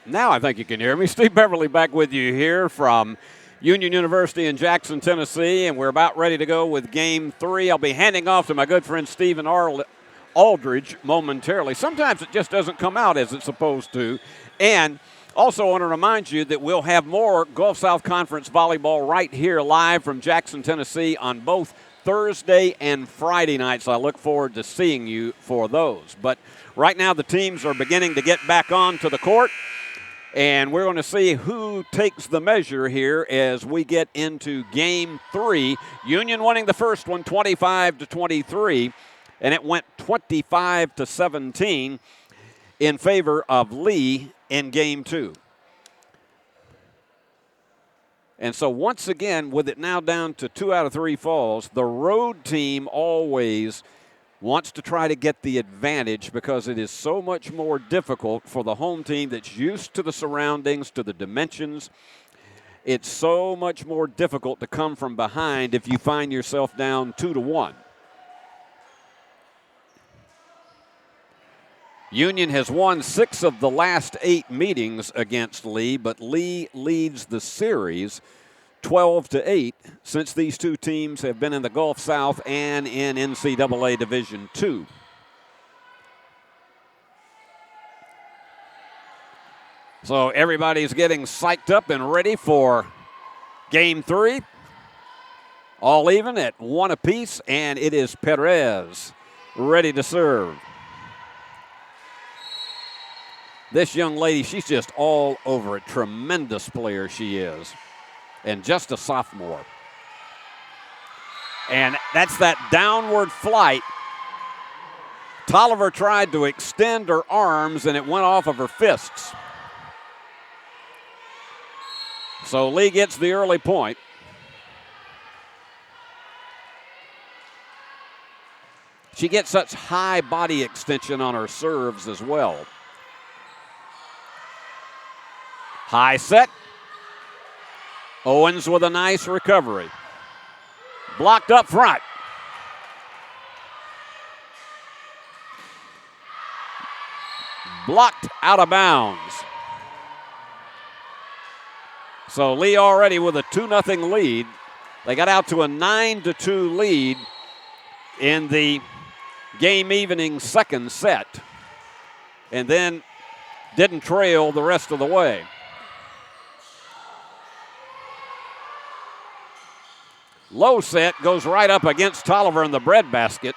Now I think you can hear me. Steve Beverly back with you here from Union University in Jackson, Tennessee, and we're about ready to go with Game 3. I'll be handing off to my good friend Stephen Aldridge momentarily. Sometimes it just doesn't come out as it's supposed to. And also want to remind you that we'll have more Gulf South Conference volleyball right here live from Jackson, Tennessee on both Thursday and Friday nights. I look forward to seeing you for those. But right now the teams are beginning to get back onto the court. And we're going to see who takes the measure here as we get into Game 3. Union winning the first one 25-23, and it went 25-17 in favor of Lee in Game 2. And so once again, with it now down to 2 out of 3 falls, the road team always wants to try to get the advantage because it is so much more difficult for the home team that's used to the surroundings, to the dimensions. It's so much more difficult to come from behind if you find yourself down 2-1. Union has won 6 of the last 8 meetings against Lee, but Lee leads the series 12-8 since these two teams have been in the Gulf South and in NCAA Division II. So everybody's getting psyched up and ready for Game 3. All even at 1 apiece, and it is Perez ready to serve. This young lady, she's just all over it. Tremendous player she is. And just a sophomore. And that's that downward flight. Tolliver tried to extend her arms, and it went off of her fists. So Lee gets the early point. She gets such high body extension on her serves as well. High set. Owens with a nice recovery. Blocked up front. Blocked out of bounds. So Lee already with a 2-0 lead. They got out to a 9-2 lead in the game evening second set. And then didn't trail the rest of the way. Low set goes right up against Tolliver in the breadbasket.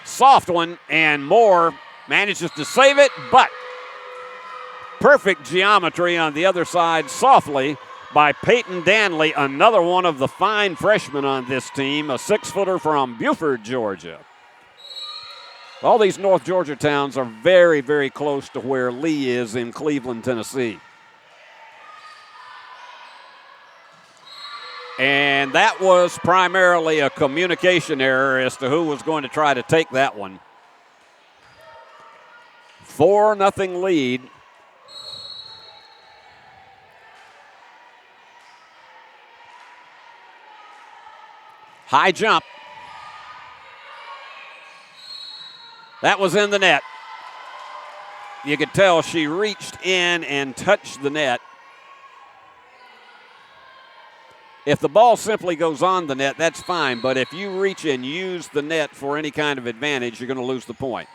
Soft one, and Moore manages to save it, but perfect geometry on the other side softly by Peyton Danley, another one of the fine freshmen on this team, a 6-footer from Buford, Georgia. All these North Georgia towns are very, very close to where Lee is in Cleveland, Tennessee. And that was primarily a communication error as to who was going to try to take that one. 4-0 lead. High jump. That was in the net. You could tell she reached in and touched the net. If the ball simply goes on the net, that's fine. But if you reach and use the net for any kind of advantage, you're going to lose the point.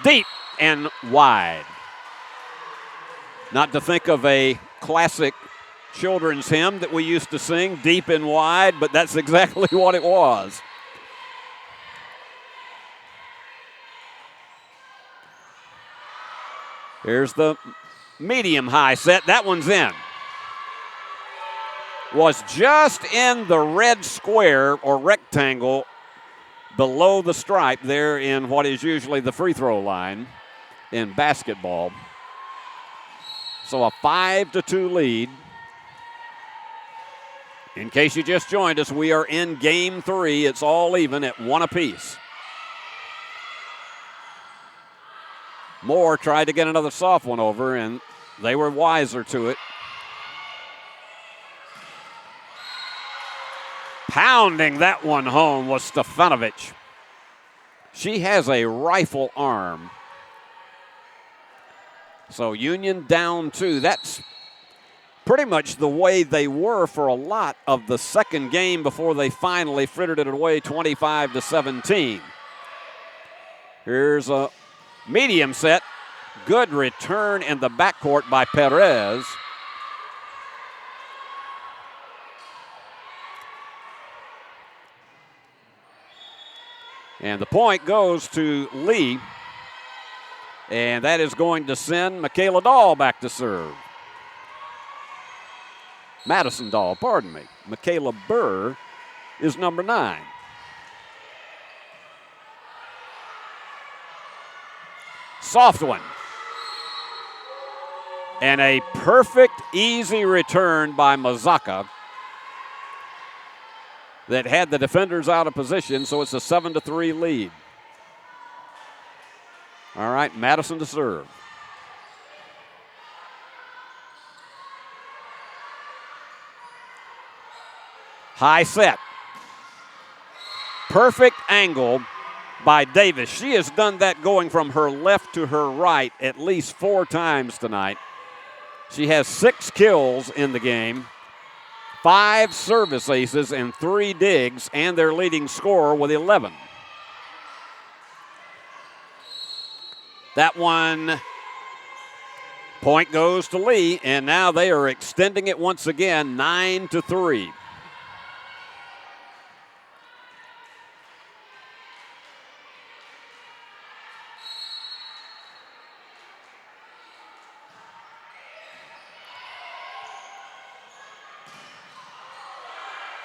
Deep and wide. Not to think of a classic children's hymn that we used to sing, deep and wide, but that's exactly what it was. Here's the medium-high set. That one's in. Was just in the red square or rectangle below the stripe there in what is usually the free throw line in basketball. So a 5-2 lead. In case you just joined us, we are in game 3. It's all even at 1 apiece. Moore tried to get another soft one over, and they were wiser to it. Pounding that one home was Stefanovic. She has a rifle arm. So Union down 2. That's pretty much the way they were for a lot of the second game before they finally frittered it away 25-17. Here's a medium set. Good return in the backcourt by Perez. And the point goes to Lee. And that is going to send Michaela Dahl back to serve. Madison Dahl, pardon me. Michaela Burr is number 9. Soft one. And a perfect, easy return by Mazaka that had the defenders out of position, so it's a 7-3 lead. All right, Madison to serve. High set. Perfect angle by Davis. She has done that going from her left to her right at least 4 times tonight. She has 6 kills in the game, 5 service aces, and 3 digs, and their leading scorer with 11. That one, point goes to Lee, and now they are extending it once again, 9-3.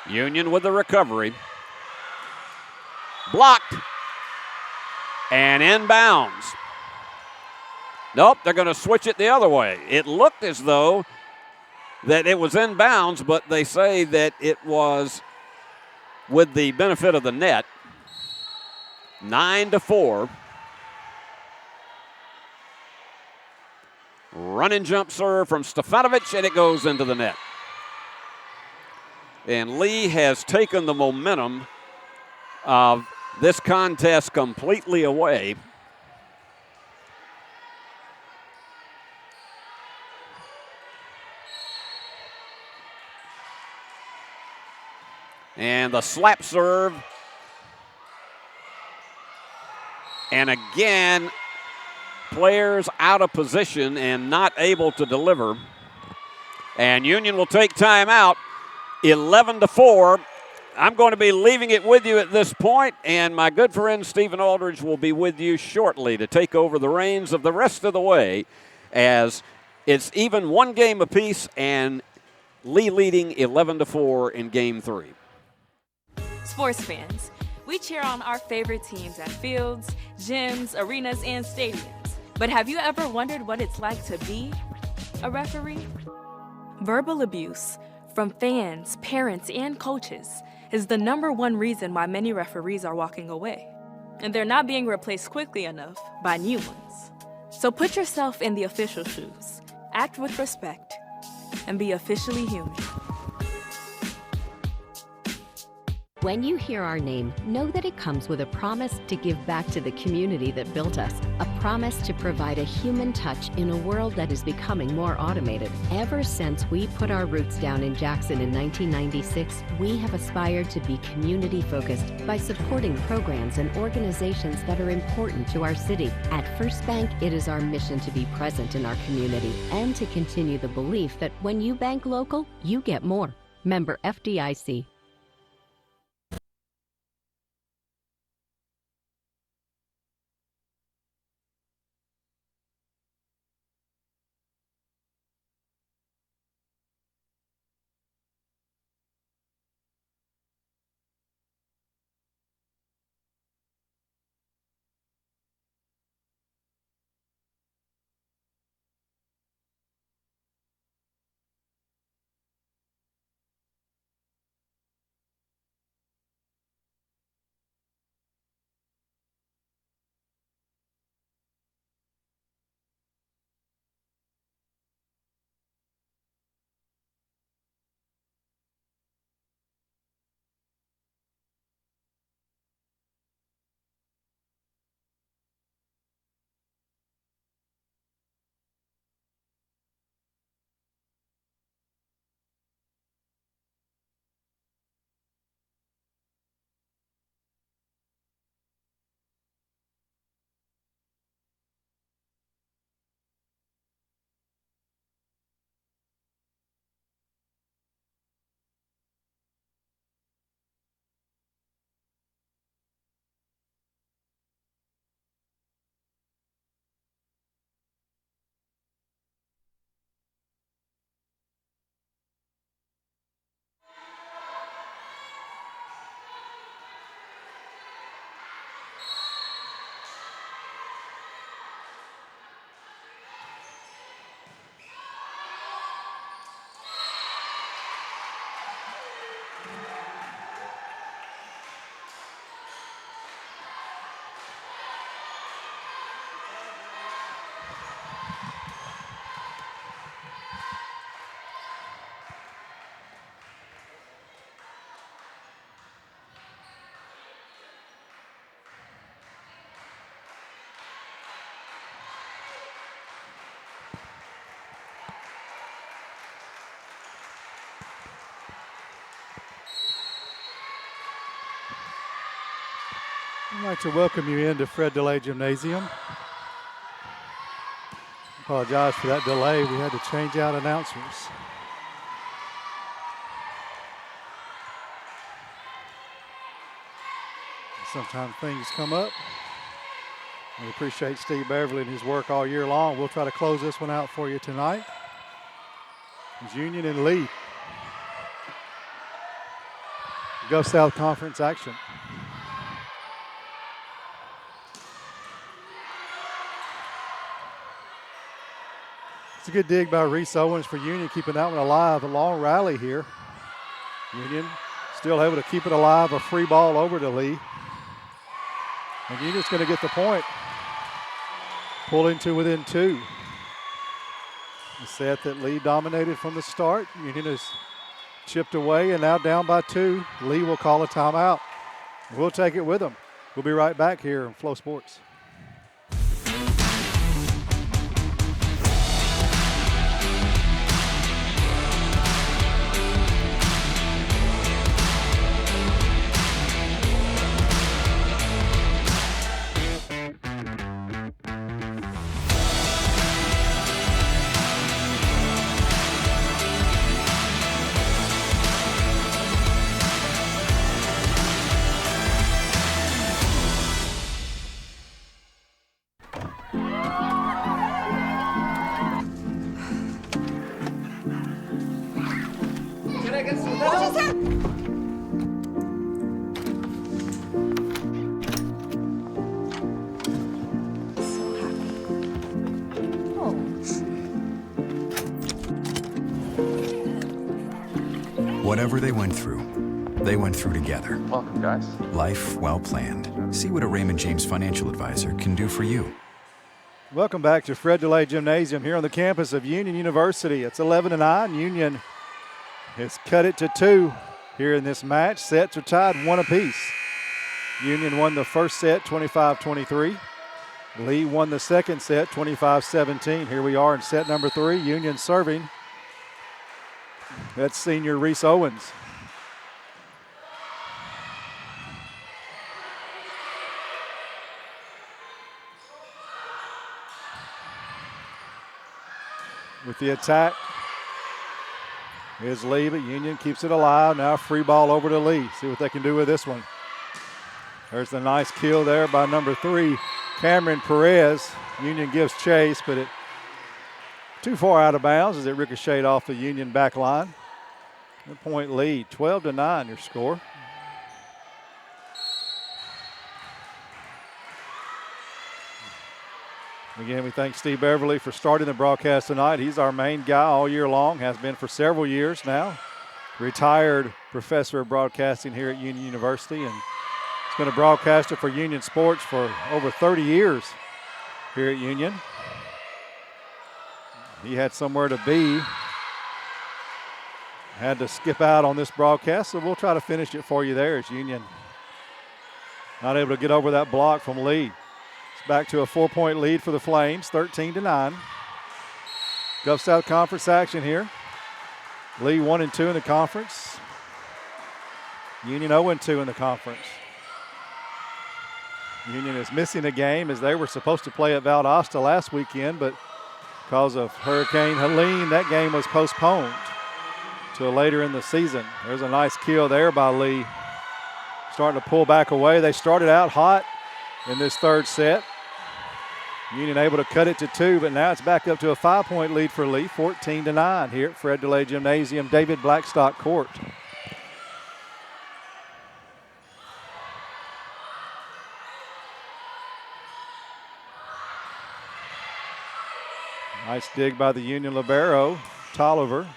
Union with the recovery. Blocked. And inbounds. Nope, they're going to switch it the other way. It looked as though that it was inbounds, but they say that it was with the benefit of the net. 9-4. Running jump serve from Stefanovic, and it goes into the net. And Lee has taken the momentum of this contest completely away. And the slap serve. And again, players out of position and not able to deliver. And Union will take time out, 11-4. I'm going to be leaving it with you at this point, and my good friend Stephen Aldridge will be with you shortly to take over the reins of the rest of the way, as it's even one game apiece and Lee leading 11-4 in Game 3. Sports fans, we cheer on our favorite teams at fields, gyms, arenas, and stadiums. But have you ever wondered what it's like to be a referee? Verbal abuse from fans, parents, and coaches is the #1 reason why many referees are walking away. And they're not being replaced quickly enough by new ones. So put yourself in the official shoes, act with respect, and be officially human. When you hear our name, know that it comes with a promise to give back to the community that built us, a promise to provide a human touch in a world that is becoming more automated. Ever since we put our roots down in Jackson in 1996, we have aspired to be community-focused by supporting programs and organizations that are important to our city. At First Bank, it is our mission to be present in our community and to continue the belief that when you bank local, you get more. Member FDIC. I'd like to welcome you into Fred DeLay Gymnasium. Apologize for that delay. We had to change out announcers. Sometimes things come up. We appreciate Steve Beverly and his work all year long. We'll try to close this one out for you tonight. It's Union and Lee. Gulf South Conference action. It's a good dig by Reese Owens for Union, keeping that one alive. A long rally here. Union still able to keep it alive. A free ball over to Lee. And Union's going to get the point. Pulling to within 2. A set that Lee dominated from the start. Union has chipped away and now down by 2. Lee will call a timeout. We'll take it with them. We'll be right back here on Flow Sports. Whatever they went through together. Welcome, guys. Life well planned. See what a Raymond James financial advisor can do for you. Welcome back to Fred DeLay Gymnasium here on the campus of Union University. It's 11-9. Union has cut it to 2 here in this match. Sets are tied 1 apiece. Union won the first set 25-23. Lee won the second set 25-17. Here we are in set number 3. Union serving. That's senior Reese Owens. With the attack is Lee, but Union keeps it alive. Now free ball over to Lee. See what they can do with this one. There's the nice kill there by number 3, Cameron Perez. Union gives chase, but it too far out of bounds as it ricocheted off the Union back line. The point lead, 12-9 your score. Again, we thank Steve Beverly for starting the broadcast tonight. He's our main guy all year long, has been for several years now. Retired professor of broadcasting here at Union University, and he's been a broadcaster for Union Sports for over 30 years here at Union. He had somewhere to be. Had to skip out on this broadcast, so we'll try to finish it for you there as Union not able to get over that block from Lee. It's back to a 4-point lead for the Flames, 13-9. Gulf South Conference action here. Lee 1-2 in the conference. Union 0-2 in the conference. Union is missing a game as they were supposed to play at Valdosta last weekend, but because of Hurricane Helene, that game was postponed till later in the season. There's a nice kill there by Lee. Starting to pull back away. They started out hot in this third set. Union able to cut it to 2, but now it's back up to a 5-point lead for Lee, 14-9 here at Fred DeLay Gymnasium, David Blackstock Court. Nice dig by the Union libero, Tolliver.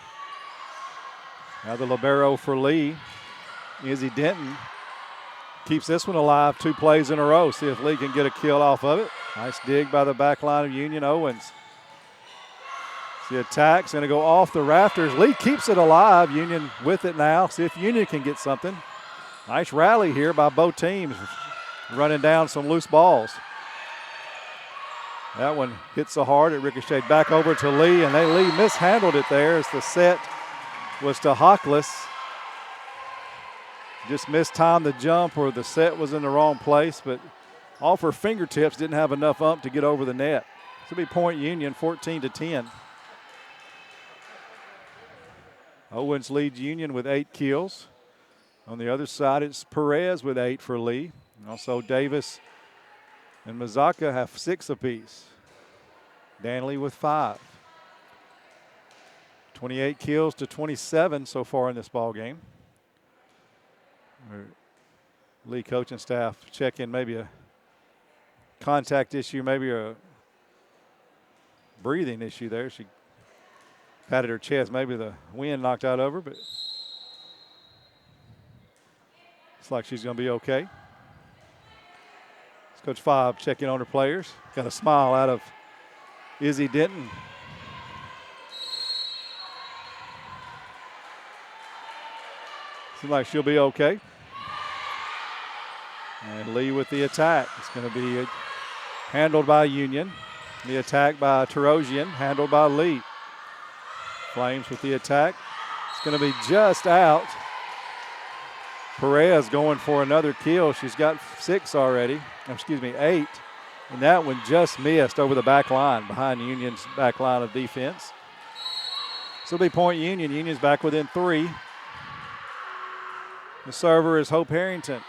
Now the libero for Lee, Izzy Denton. Keeps this one alive 2 plays in a row. See if Lee can get a kill off of it. Nice dig by the back line of Union. Owens. The attack's going to go off the rafters. Lee keeps it alive. Union with it now. See if Union can get something. Nice rally here by both teams, running down some loose balls. That one hit so hard it ricocheted back over to Lee, and Lee mishandled it there as the set was to Hawkless. Just mistimed the jump, or the set was in the wrong place, but off her fingertips, didn't have enough ump to get over the net. This will be point Union, 14-10. Owens leads Union with 8 kills. On the other side, it's Perez with 8 for Lee. Also Davis and Mazaka have 6 apiece. Danley with 5. 28 kills to 27 so far in this ball game. Lee coaching staff check in maybe a contact issue, maybe a breathing issue there. She patted her chest. Maybe the wind knocked out of her, but it's like she's going to be okay. It's Coach Fobb checking on her players. Got a smile out of Izzy Denton. Seems like she'll be okay. And Lee with the attack. It's going to be handled by Union. The attack by Tarosian, handled by Lee. Flames with the attack. It's going to be just out. Perez going for another kill. She's got 6 already. 8. And that one just missed over the back line, behind Union's back line of defense. So it'll be point Union. Union's back within 3. The server is Hope Harrington.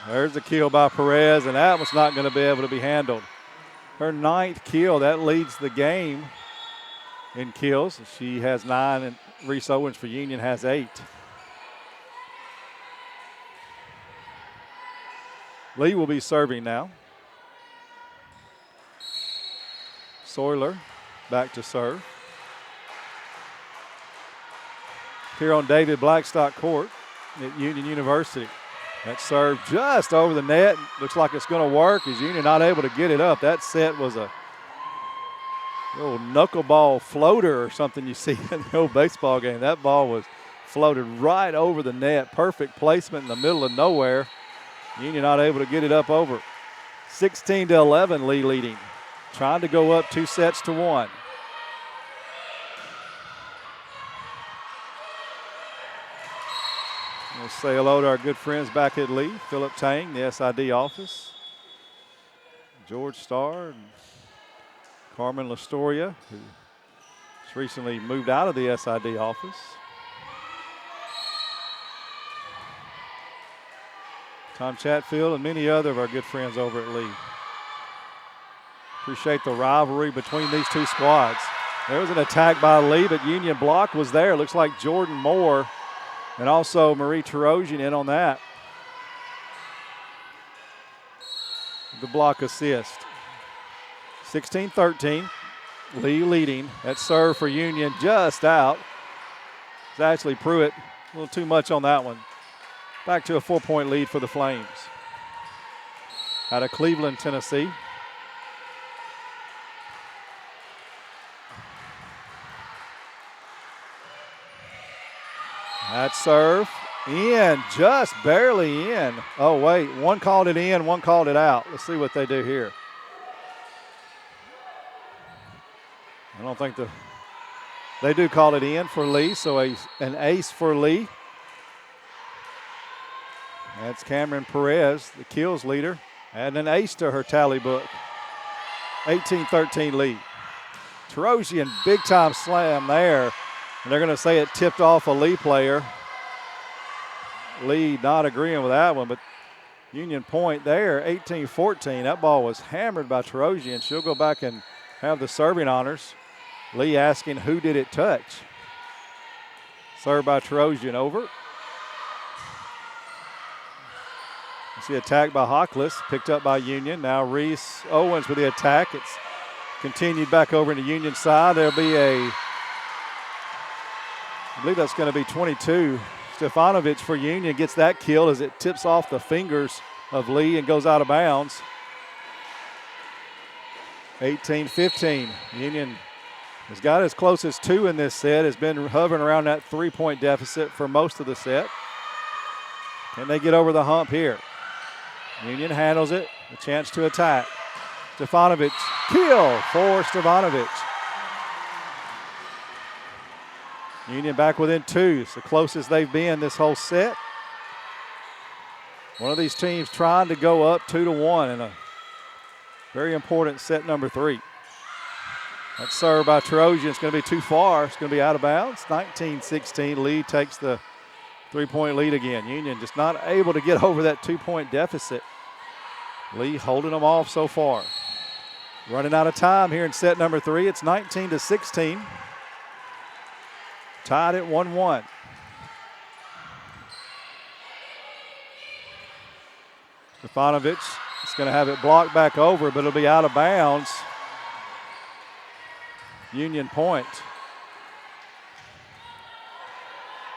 There's the kill by Perez, and that one's not going to be able to be handled. Her 9th kill, that leads the game in kills. She has 9 Reese Owens for Union has 8. Lee will be serving now. Soiler back to serve. Here on David Blackstock Court at Union University. That serve just over the net. Looks like it's going to work as Union not able to get it up. That set was a little knuckleball floater or something you see in the old baseball game. That ball was floated right over the net. Perfect placement in the middle of nowhere. Union not able to get it up over. 16-11, Lee leading. Trying to go up 2-1. We'll say hello to our good friends back at Lee. Philip Tang, the SID office. George Starr and Carmen Lastoria, who just recently moved out of the SID office. Tom Chatfield and many other of our good friends over at Lee. Appreciate the rivalry between these two squads. There was an attack by Lee, but Union block was there. Looks like Jordan Moore and also Marie Tarosian in on that. The block assist. 16-13. Lee leading. That serve for Union just out. It's Ashley Pruitt. A little too much on that one. Back to a 4-point lead for the Flames. Out of Cleveland, Tennessee. That serve in, just barely in. Oh, wait, one called it in, one called it out. Let's see what they do here. I don't think they do call it in for Lee, so an ace for Lee. That's Cameron Perez, the kills leader, adding an ace to her tally book. 18-13 lead. Tarosian, big time slam there. And they're going to say it tipped off a Lee player. Lee not agreeing with that one, but Union point there, 18-14. That ball was hammered by Tarosian. She'll go back and have the serving honors. Lee asking who did it touch. Served by Tarosian over. You see attack by Hawkless, picked up by Union. Now Reese Owens with the attack. It's continued back over into Union side. There'll be I believe that's going to be 22. Stefanovic for Union gets that kill as it tips off the fingers of Lee and goes out of bounds. 18-15. Union has got as close as 2 in this set, has been hovering around that 3-point deficit for most of the set. Can they get over the hump here? Union handles it, a chance to attack. Stefanovic, kill for Stefanovic. Union back within 2. It's the closest they've been this whole set. One of these teams trying to go up 2-1 in a very important set number 3. That serve by Tarosian is going to be too far. It's going to be out of bounds. 19-16. Lee takes the 3-point lead again. Union just not able to get over that 2-point deficit. Lee holding them off so far. Running out of time here in set number 3. It's 19-16. Tied at 1-1. Stefanovic is going to have it blocked back over, but it'll be out of bounds. Union point.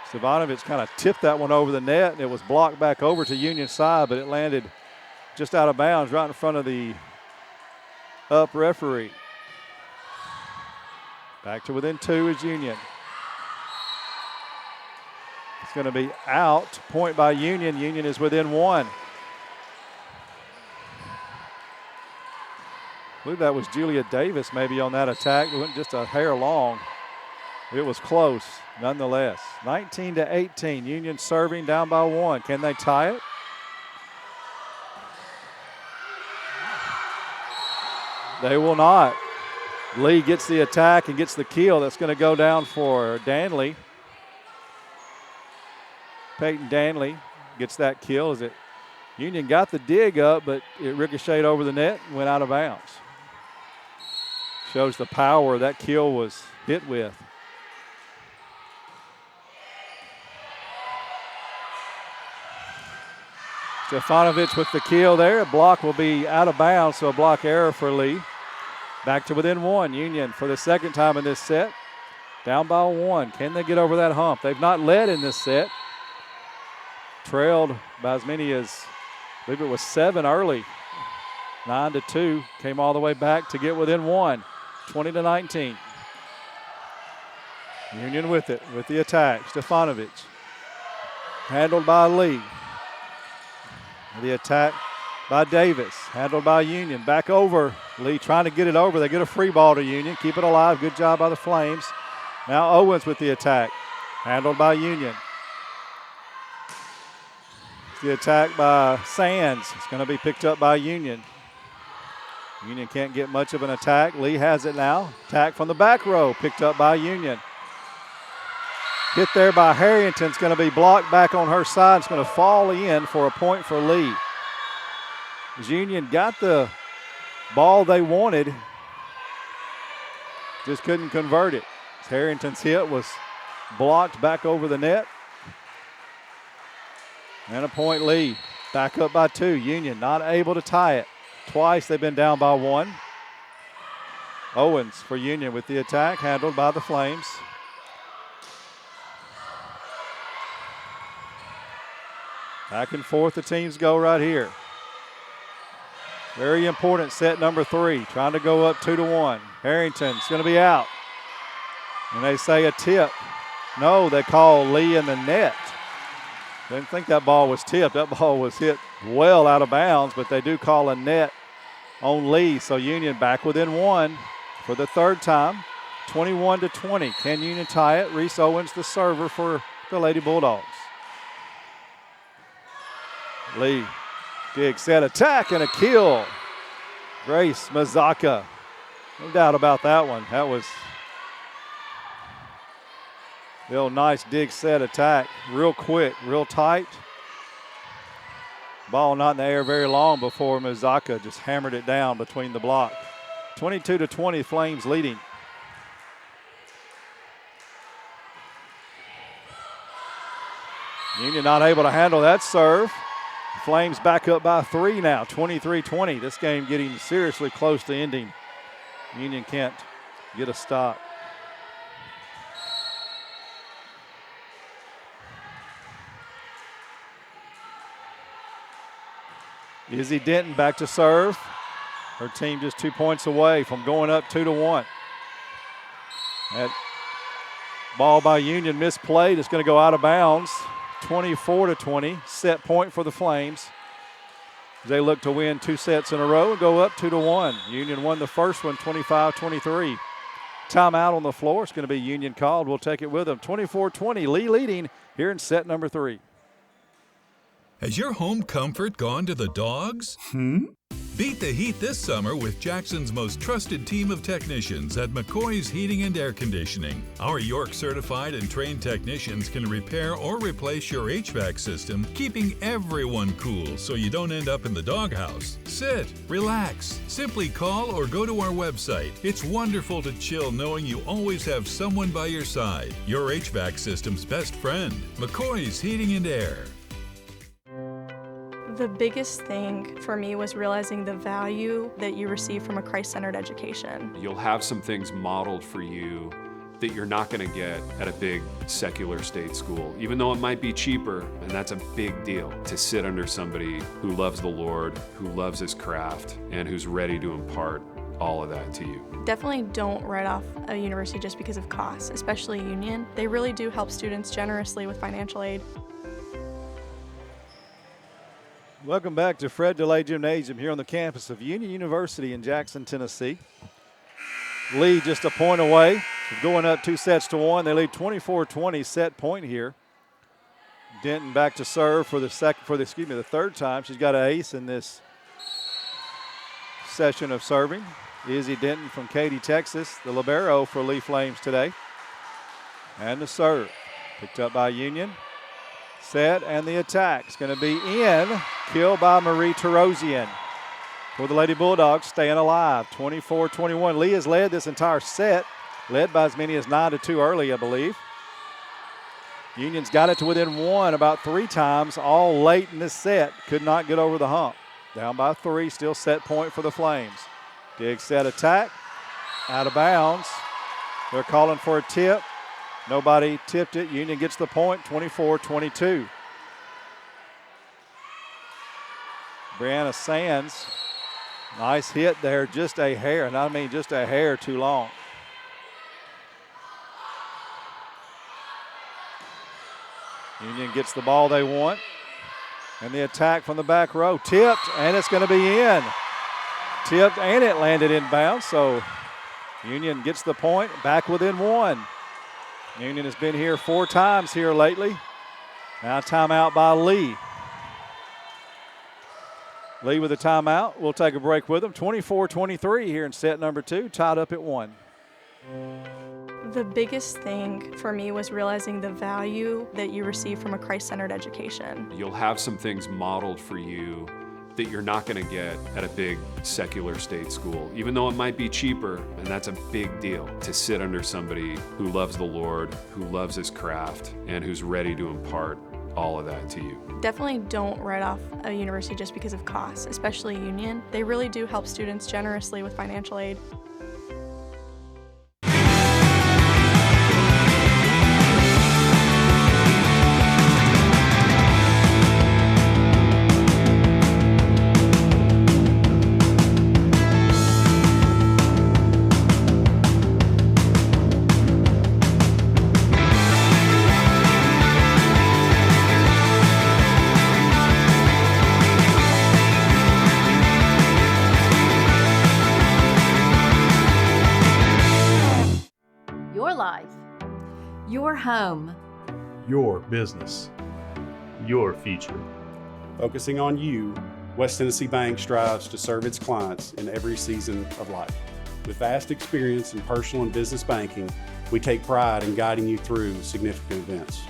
Stefanovic kind of tipped that one over the net, and it was blocked back over to Union side, but it landed just out of bounds right in front of the up referee. Back to within 2 is Union. It's going to be out. Point by Union. Union is within 1. I believe that was Julia Davis maybe on that attack. It went just a hair long. It was close nonetheless. 19-18. Union serving down by 1. Can they tie it? They will not. Lee gets the attack and gets the kill. That's going to go down for Danley. Peyton Danley gets that kill as it Union got the dig up, but it ricocheted over the net and went out of bounds. Shows the power that kill was hit with. Stefanovic with the kill there. A block will be out of bounds, so a block error for Lee. Back to within one. Union for the second time in this set. Down by one. Can they get over that hump? They've not led in this set. Trailed by as many as, I believe it was 7 early. 9-2. Came all the way back to get within one. 20-19. Union with it, with the attack. Stefanovic. Handled by Lee. The attack by Davis. Handled by Union. Back over. Lee trying to get it over. They get a free ball to Union. Keep it alive. Good job by the Flames. Now Owens with the attack. Handled by Union. The attack by Sands. It's going to be picked up by Union. Union can't get much of an attack. Lee has it now. Attack from the back row. Picked up by Union. Hit there by Harrington's going to be blocked back on her side. It's going to fall in for a point for Lee. As Union got the ball they wanted, just couldn't convert it. Harrington's hit was blocked back over the net. And a point Lee. Back up by 2. Union not able to tie it. Twice they've been down by 1. Owens for Union with the attack, handled by the Flames. Back and forth the teams go right here. Very important set number 3. Trying to go up 2-1. Harrington's going to be out. And they say a tip. No, they call Lee in the net. Didn't think that ball was tipped. That ball was hit well out of bounds, but they do call a net on Lee. So Union back within 1 for the third time. 21-20. Can Union tie it? Reese Owens the server for the Lady Bulldogs. Lee, big set attack and a kill. Grace Mazaka. No doubt about that one. That was real nice dig set attack. Real quick, real tight. Ball not in the air very long before Mazaka just hammered it down between the block. 22-20, Flames leading. Union not able to handle that serve. Flames back up by 3 now, 23-20. This game getting seriously close to ending. Union can't get a stop. Izzy Denton back to serve. Her team just 2 points away from going up 2-1. That ball by Union misplayed. It's going to go out of bounds. 24-20, set point for the Flames. They look to win 2 sets in a row and go up 2-1. Union won the first one, 25-23. Timeout on the floor. It's going to be Union called. We'll take it with them. 24-20, Lee leading here in set number 3. Has your home comfort gone to the dogs? Beat the heat this summer with Jackson's most trusted team of technicians at McCoy's Heating and Air Conditioning. Our York certified and trained technicians can repair or replace your HVAC system, keeping everyone cool so you don't end up in the doghouse. Sit, relax, simply call or go to our website. It's wonderful to chill knowing you always have someone by your side. Your HVAC system's best friend, McCoy's Heating and Air. The biggest thing for me was realizing the value that you receive from a Christ-centered education. You'll have some things modeled for you that you're not going to get at a big secular state school, even though it might be cheaper, and that's a big deal to sit under somebody who loves the Lord, who loves his craft, and who's ready to impart all of that to you. Definitely don't write off a university just because of costs, especially Union. They really do help students generously with financial aid. Welcome back to Fred DeLay Gymnasium here on the campus of Union University in Jackson, Tennessee. Lee just a point away from going up 2-1. They lead 24-20, set point here. Denton back to serve for the third time. She's got an ace in this session of serving. Izzy Denton from Katy, Texas, the libero for Lee Flames today. And the serve picked up by Union. Set and the attack is going to be in. Kill by Marie Terosian for the Lady Bulldogs, staying alive. 24-21. Lee has led this entire set, led by as many as 9-2 early, I believe. Union's got it to within one about 3 times, all late in this set. Could not get over the hump. Down by 3, still set point for the Flames. Dig set attack, out of bounds. They're calling for a tip. Nobody tipped it. Union gets the point, 24-22. Brianna Sands, nice hit there, just a hair, and I mean just a hair too long. Union gets the ball they want. And the attack from the back row, tipped, and it's going to be in. Tipped, and it landed inbounds, so Union gets the point, back within 1. Union has been here 4 times here lately. Now timeout by Lee. Lee with a timeout. We'll take a break with them. 24-23 here in set number 2, tied up at 1. The biggest thing for me was realizing the value that you receive from a Christ-centered education. You'll have some things modeled for you that you're not going to get at a big secular state school, even though it might be cheaper, and that's a big deal to sit under somebody who loves the Lord, who loves his craft, and who's ready to impart all of that to you. Definitely don't write off a university just because of costs, especially Union. They really do help students generously with financial aid. Your life. Your home. Your business. Your future. Focusing on you, West Tennessee Bank strives to serve its clients in every season of life. With vast experience in personal and business banking, we take pride in guiding you through significant events.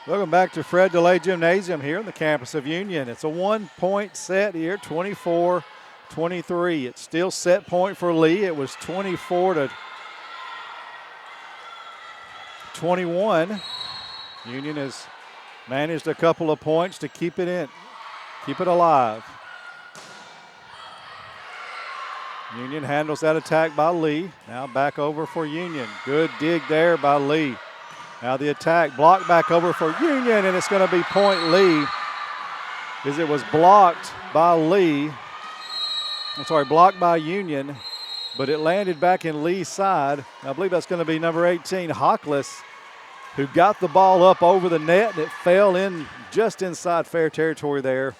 Welcome back to Fred DeLay Gymnasium here on the campus of Union. It's a 1-point set here, 24-23. It's still set point for Lee. It was 24-21. Union has managed a couple of points to keep it alive. Union handles that attack by Lee. Now back over for Union. Good dig there by Lee. Now the attack blocked back over for Union, and it's going to be point Lee, as it was blocked by Lee. Blocked by Union, but it landed back in Lee's side. I believe that's going to be number 18, Hawkless, who got the ball up over the net, and it fell in just inside fair territory there.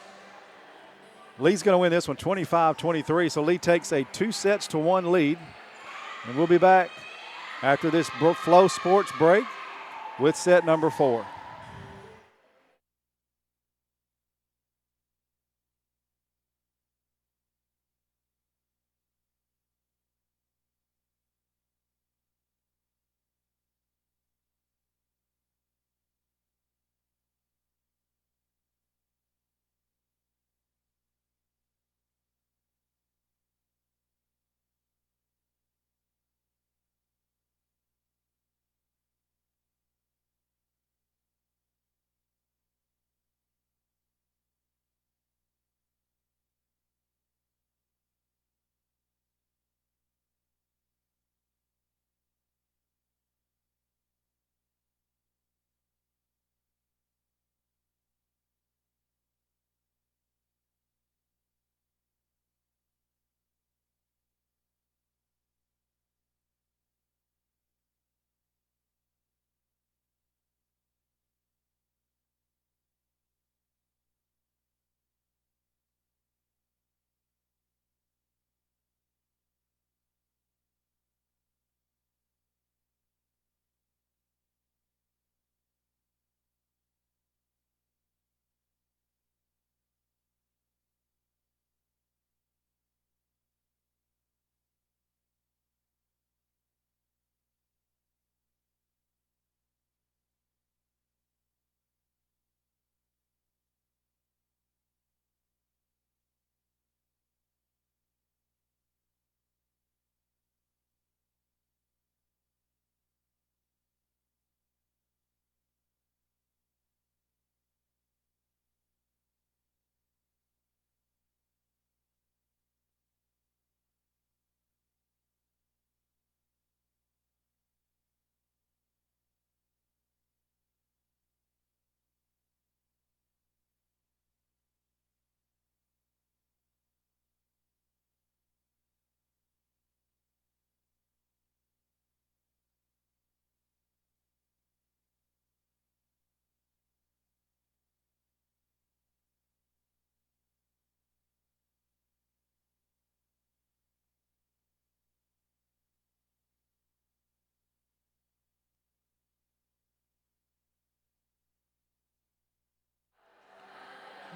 Lee's going to win this one 25-23, so Lee takes a 2-1 lead. And we'll be back after this Flow Sports break with set number 4.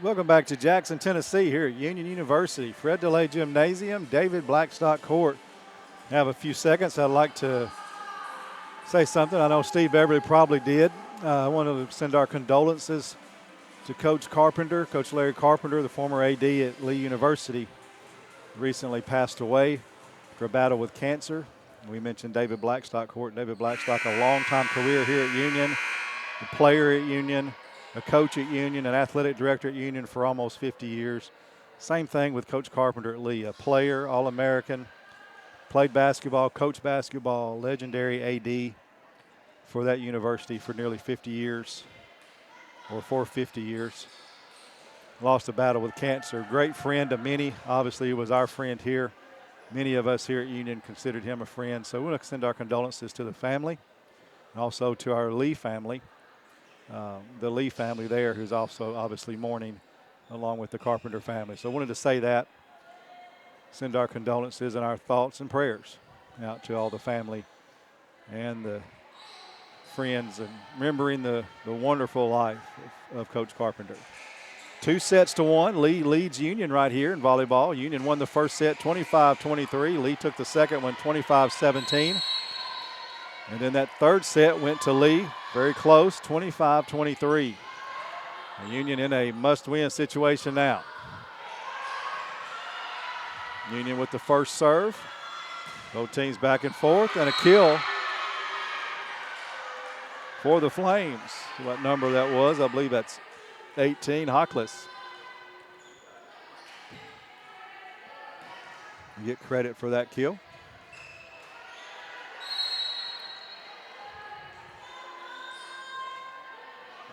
Welcome back to Jackson, Tennessee here at Union University. Fred DeLay Gymnasium, David Blackstock Court. I have a few seconds. I'd like to say something. I know Steve Beverly probably did. I want to send our condolences to Coach Carpenter, Coach Larry Carpenter, the former AD at Lee University, recently passed away after a battle with cancer. We mentioned David Blackstock Court. David Blackstock, a long-time career here at Union, a player at Union, a coach at Union, an athletic director at Union for almost 50 years. Same thing with Coach Carpenter at Lee, a player, All-American, played basketball, coached basketball, legendary AD for that university for nearly 50 years, or for 50 years. Lost a battle with cancer. Great friend to many. Obviously, he was our friend here. Many of us here at Union considered him a friend. So we want to send our condolences to the family and also to our Lee family. The Lee family there, who's also obviously mourning along with the Carpenter family. So I wanted to say that, send our condolences and our thoughts and prayers out to all the family and the friends, and remembering the wonderful life of Coach Carpenter. 2-1. Lee leads Union right here in volleyball. Union won the first set 25-23. Lee took the second one 25-17. And then that third set went to Lee, very close, 25-23. Union in a must-win situation now. Union with the first serve. Both teams back and forth, and a kill for the Flames. What number that was, I believe that's 18, Hockless. You get credit for that kill.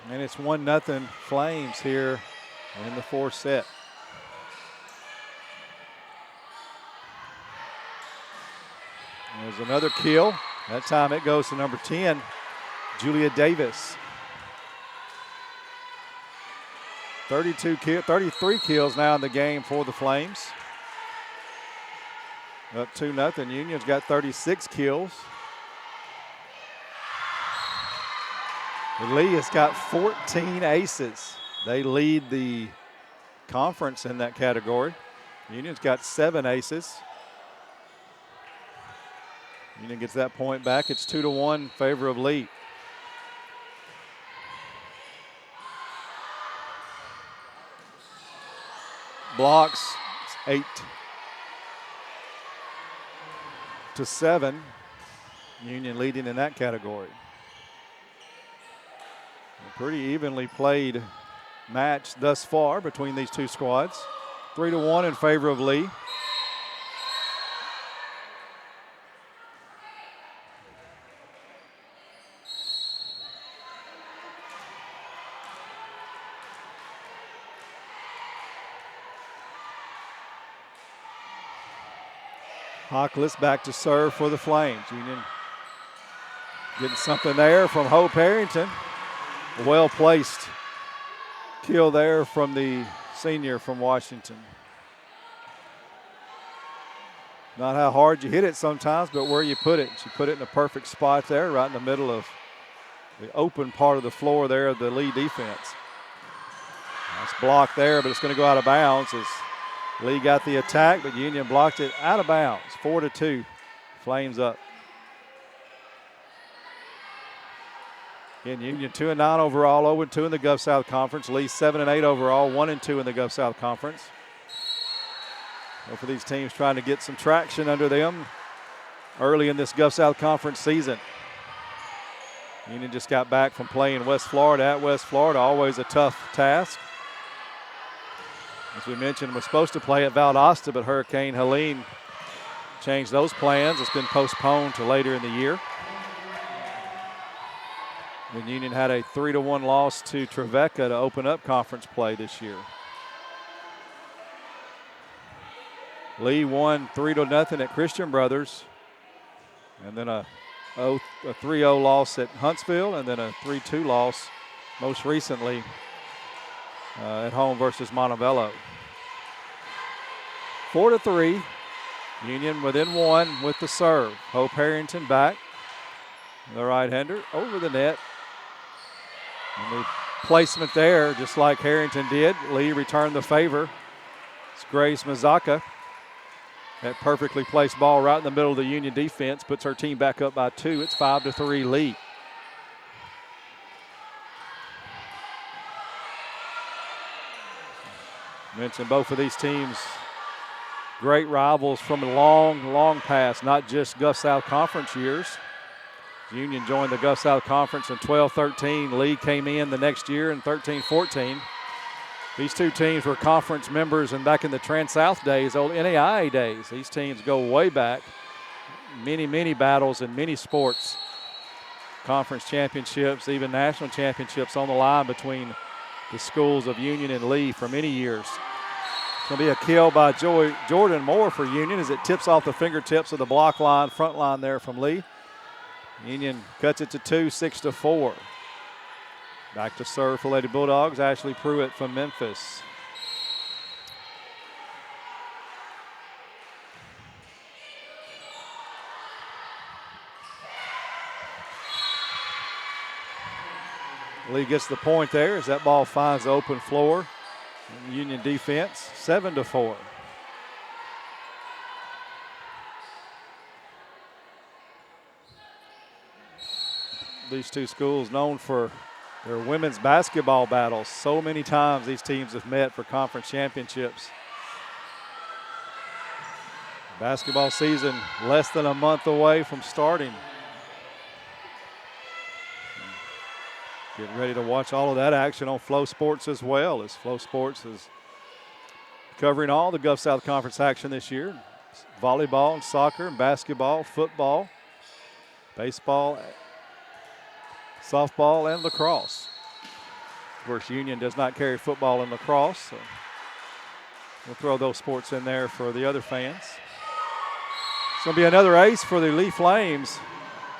And it's 1-0 Flames here in the fourth set. There's another kill. That time it goes to number 10, Julia Davis. 33 kills now in the game for the Flames. Up 2-0. Union's got 36 kills. Lee has got 14 aces. They lead the conference in that category. Union's got 7 aces. Union gets that point back. It's 2-1 in favor of Lee. Blocks, it's 8-7. Union leading in that category. A pretty evenly played match thus far between these two squads. 3-1 in favor of Lee. Hockless back to serve for the Flames. Union getting something there from Hope Harrington. A well-placed kill there from the senior from Washington. Not how hard you hit it sometimes, but where you put it. She put it in a perfect spot there, right in the middle of the open part of the floor there of the Lee defense. Nice block there, but it's going to go out of bounds as Lee got the attack, but Union blocked it out of bounds. 4-2, Flames up. Again, Union 2-9 overall, 0-2 in the Gulf South Conference. Lee 7-8 overall, 1-2 in the Gulf South Conference. Both for these teams trying to get some traction under them early in this Gulf South Conference season. Union just got back from playing West Florida at West Florida, always a tough task. As we mentioned, was supposed to play at Valdosta, but Hurricane Helene changed those plans. It's been postponed to later in the year. And Union had a 3-1 loss to Trevecca to open up conference play this year. Lee won 3-0 at Christian Brothers, and then a 3-0 loss at Huntsville, and then a 3-2 loss most recently at home versus Montevallo. 4-3, Union within 1 with the serve. Hope Harrington back, the right-hander over the net. And the placement there, just like Harrington did. Lee returned the favor. It's Grace Mazaka. That perfectly placed ball right in the middle of the Union defense puts our team back up by 2. It's 5-3 Lee. Mentioned both of these teams, great rivals from a long past, not just Gulf South Conference years. Union joined the Gulf South Conference in 12-13. Lee came in the next year in 13-14. These two teams were conference members, and back in the Trans-South days, old NAIA days. These teams go way back. Many battles in many sports. Conference championships, even national championships on the line between the schools of Union and Lee for many years. It's going to be a kill by Jordan Moore for Union as it tips off the fingertips of the block line, front line there from Lee. Union cuts it to 2, 6-4. Back to serve for Lady Bulldogs, Ashley Pruitt from Memphis. Lee gets the point there as that ball finds the open floor. Union defense, 7-4. These two schools known for their women's basketball battles. So many times these teams have met for conference championships. Basketball season less than a month away from starting. Getting ready to watch all of that action on Flow Sports as well, as Flow Sports is covering all the Gulf South Conference action this year. Volleyball and soccer and basketball, football, baseball, softball, and lacrosse. Of course, Union does not carry football and lacrosse, so we'll throw those sports in there for the other fans. It's going to be another ace for the Lee Flames,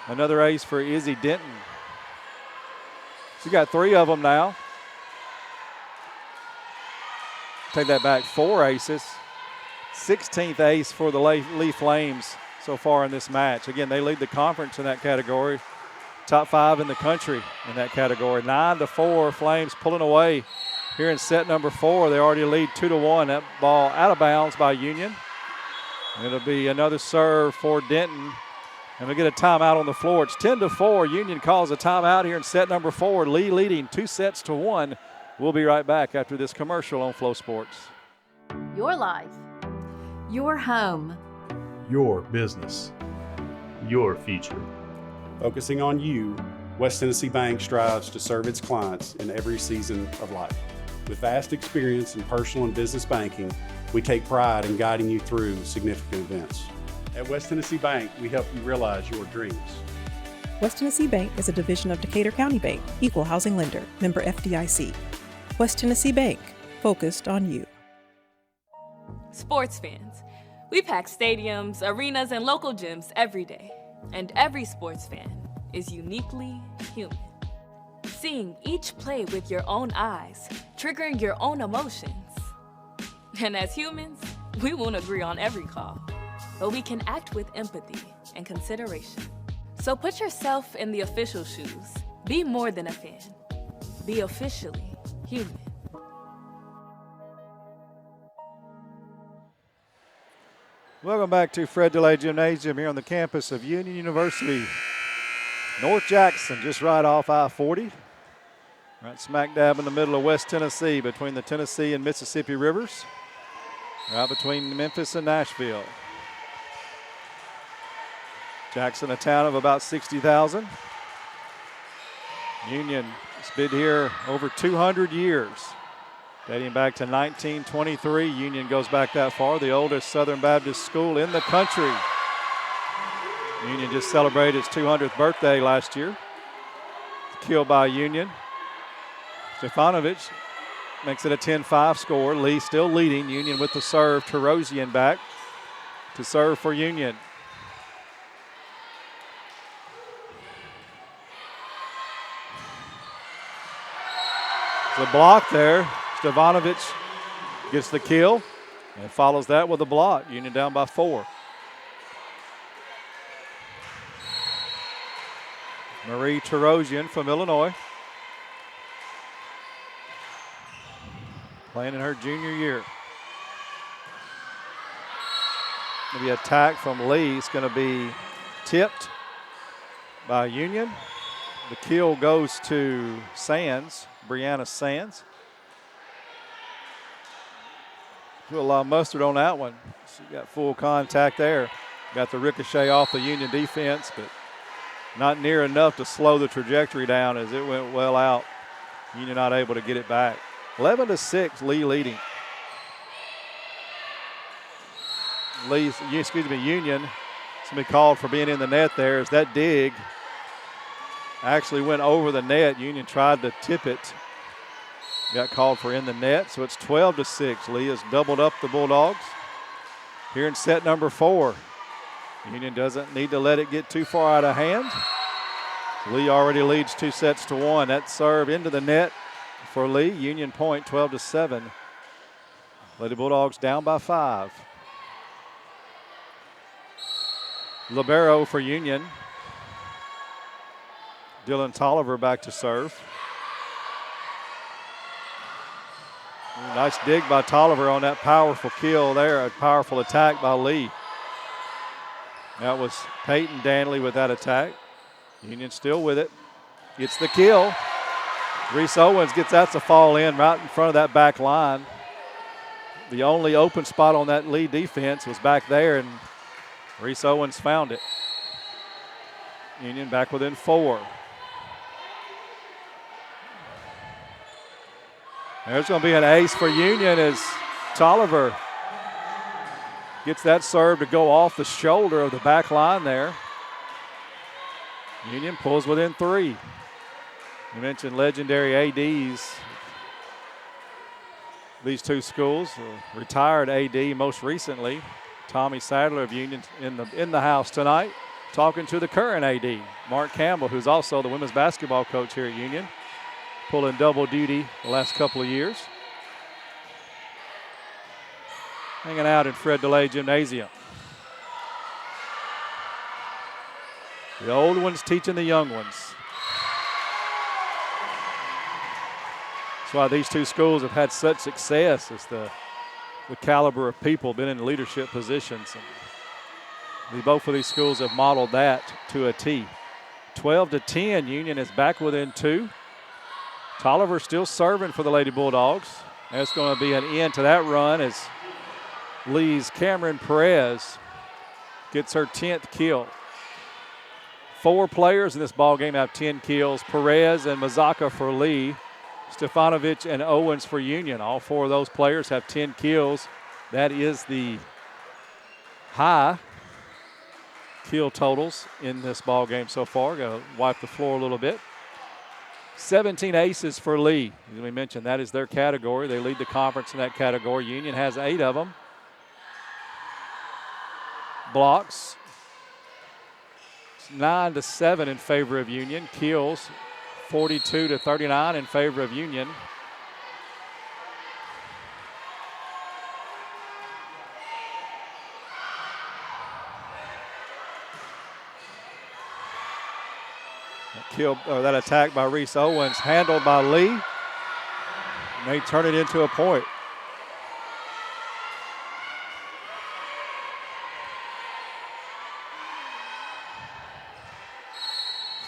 another ace for Izzy Denton. She's got 3 of them now. Take that back, 4 aces. 16th ace for the Lee Flames so far in this match. Again, they lead the conference in that category. Top 5 in the country in that category. 9-4, Flames pulling away here in set number 4. They already lead 2-1. That ball out of bounds by Union. It'll be another serve for Denton. And we get a timeout on the floor. It's 10-4. Union calls a timeout here in set number 4. Lee leading 2-1. We'll be right back after this commercial on Flow Sports. Your life. Your home. Your business. Your future. Focusing on you, West Tennessee Bank strives to serve its clients in every season of life. With vast experience in personal and business banking, we take pride in guiding you through significant events. At West Tennessee Bank, we help you realize your dreams. West Tennessee Bank is a division of Decatur County Bank, equal housing lender, member FDIC. West Tennessee Bank, focused on you. Sports fans, we pack stadiums, arenas, and local gyms every day. And every sports fan is uniquely human. Seeing each play with your own eyes, triggering your own emotions. And as humans, we won't agree on every call, but we can act with empathy and consideration. So put yourself in the official shoes. Be more than a fan. Be officially human. Welcome back to Fred DeLay Gymnasium here on the campus of Union University. North Jackson, just right off I-40. Right smack dab in the middle of West Tennessee, between the Tennessee and Mississippi rivers. Right between Memphis and Nashville. Jackson, a town of about 60,000. Union has been here over 200 years. Dating back to 1923, Union goes back that far, the oldest Southern Baptist school in the country. Union just celebrated its 200th birthday last year. Kill by Union. Stefanovic makes it a 10-5 score. Lee still leading. Union with the serve. Terosian back to serve for Union. There's a block there. Stefanovic gets the kill and follows that with a block. Union down by 4. Marie Terosian from Illinois. playing in her junior year. Maybe attack from Lee. It's going to be tipped by Union. The kill goes to Sands, Brianna Sands. Put a lot of mustard on that one. She got full contact there. Got the ricochet off the Union defense, but not near enough to slow the trajectory down as it went well out. Union not able to get it back. 11-6, Lee leading. Union. Somebody called for being in the net there as that dig actually went over the net. Union tried to tip it. Got called for in the net, so it's 12-6. Lee has doubled up the Bulldogs here in set number 4. Union doesn't need to let it get too far out of hand. Lee already leads 2-1. That serve into the net for Lee. Union point 12-7. Lady Bulldogs down by 5. Libero for Union. Dylan Tolliver back to serve. Nice dig by Tolliver on that powerful kill there, a powerful attack by Lee. That was Peyton Danley with that attack. Union still with it. Gets the kill. Reese Owens gets that to fall in right in front of that back line. The only open spot on that Lee defense was back there, and Reese Owens found it. Union back within 4. There's going to be an ace for Union as Tolliver gets that serve to go off the shoulder of the back line there. Union pulls within 3. You mentioned legendary ADs. These two schools, retired AD most recently, Tommy Sadler of Union in the house tonight, talking to the current AD, Mark Campbell, who's also the women's basketball coach here at Union, pulling double duty the last couple of years. Hanging out in Fred DeLay Gymnasium. The old ones teaching the young ones. That's why these two schools have had such success, as the caliber of people been in leadership positions. And both of these schools have modeled that to a T. 12-10, Union is back within 2. Tolliver still serving for the Lady Bulldogs. That's going to be an end to that run as Lee's Cameron Perez gets her 10th kill. 4 players in this ball game have 10 kills. Perez and Mazaka for Lee. Stefanovic and Owens for Union. All 4 of those players have 10 kills. That is the high kill totals in this ball game so far. Got to wipe the floor a little bit. 17 aces for Lee. As we mentioned, that is their category. They lead the conference in that category. Union has 8 of them. Blocks, 9-7 in favor of Union. Kills, 42-39 in favor of Union. That attack by Reese Owens handled by Lee. And they turn it into a point.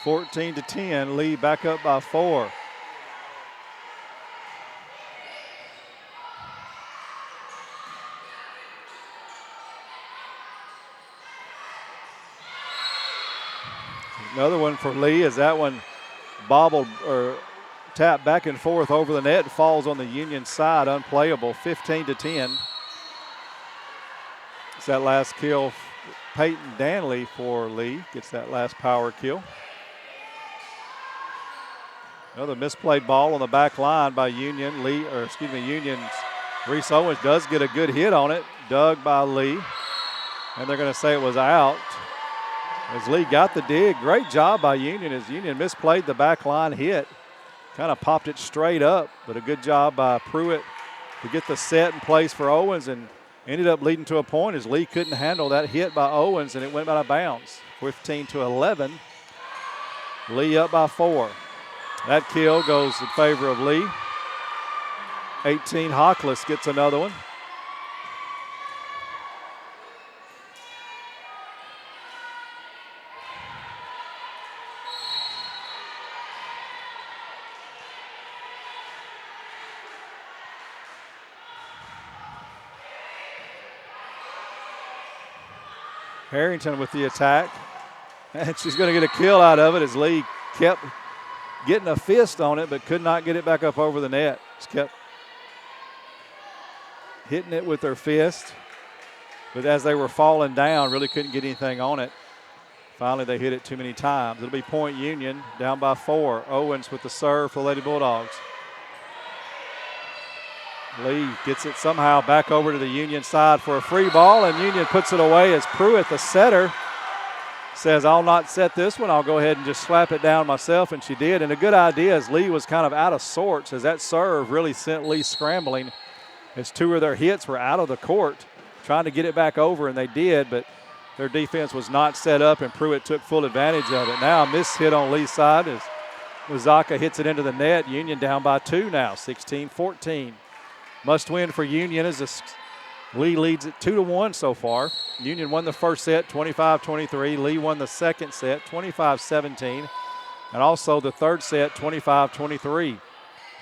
(14-10). Lee back up by 4. Another one for Lee as that one bobbled or tapped back and forth over the net, falls on the Union side, unplayable. 15-10. It's that last kill. Peyton Danley for Lee gets that last power kill. Another misplayed ball on the back line by Union. Union's Reese Owens does get a good hit on it, dug by Lee, and they're going to say it was out. As Lee got the dig, great job by Union as Union misplayed the back line hit. Kind of popped it straight up, but a good job by Pruitt to get the set in place for Owens, and ended up leading to a point as Lee couldn't handle that hit by Owens and it went out of bounds. 15-11. Lee up by 4. That kill goes in favor of Lee. 18, Hockless gets another one. Harrington with the attack. And she's going to get a kill out of it as Lee kept getting a fist on it but could not get it back up over the net. Just kept hitting it with her fist. But as they were falling down, really couldn't get anything on it. Finally, they hit it too many times. It'll be Point Union down by 4. Owens with the serve for the Lady Bulldogs. Lee gets it somehow back over to the Union side for a free ball, and Union puts it away as Pruitt, the setter, says, I'll not set this one. I'll go ahead and just slap it down myself, and she did. And a good idea as Lee was kind of out of sorts, as that serve really sent Lee scrambling as 2 of their hits were out of the court, trying to get it back over, and they did, but their defense was not set up, and Pruitt took full advantage of it. Now a missed hit on Lee's side as Wazaka hits it into the net. Union down by 2 now, 16-14. Must win for Union as Lee leads it 2-1 so far. Union won the first set 25-23. Lee won the second set 25-17. And also the third set 25-23.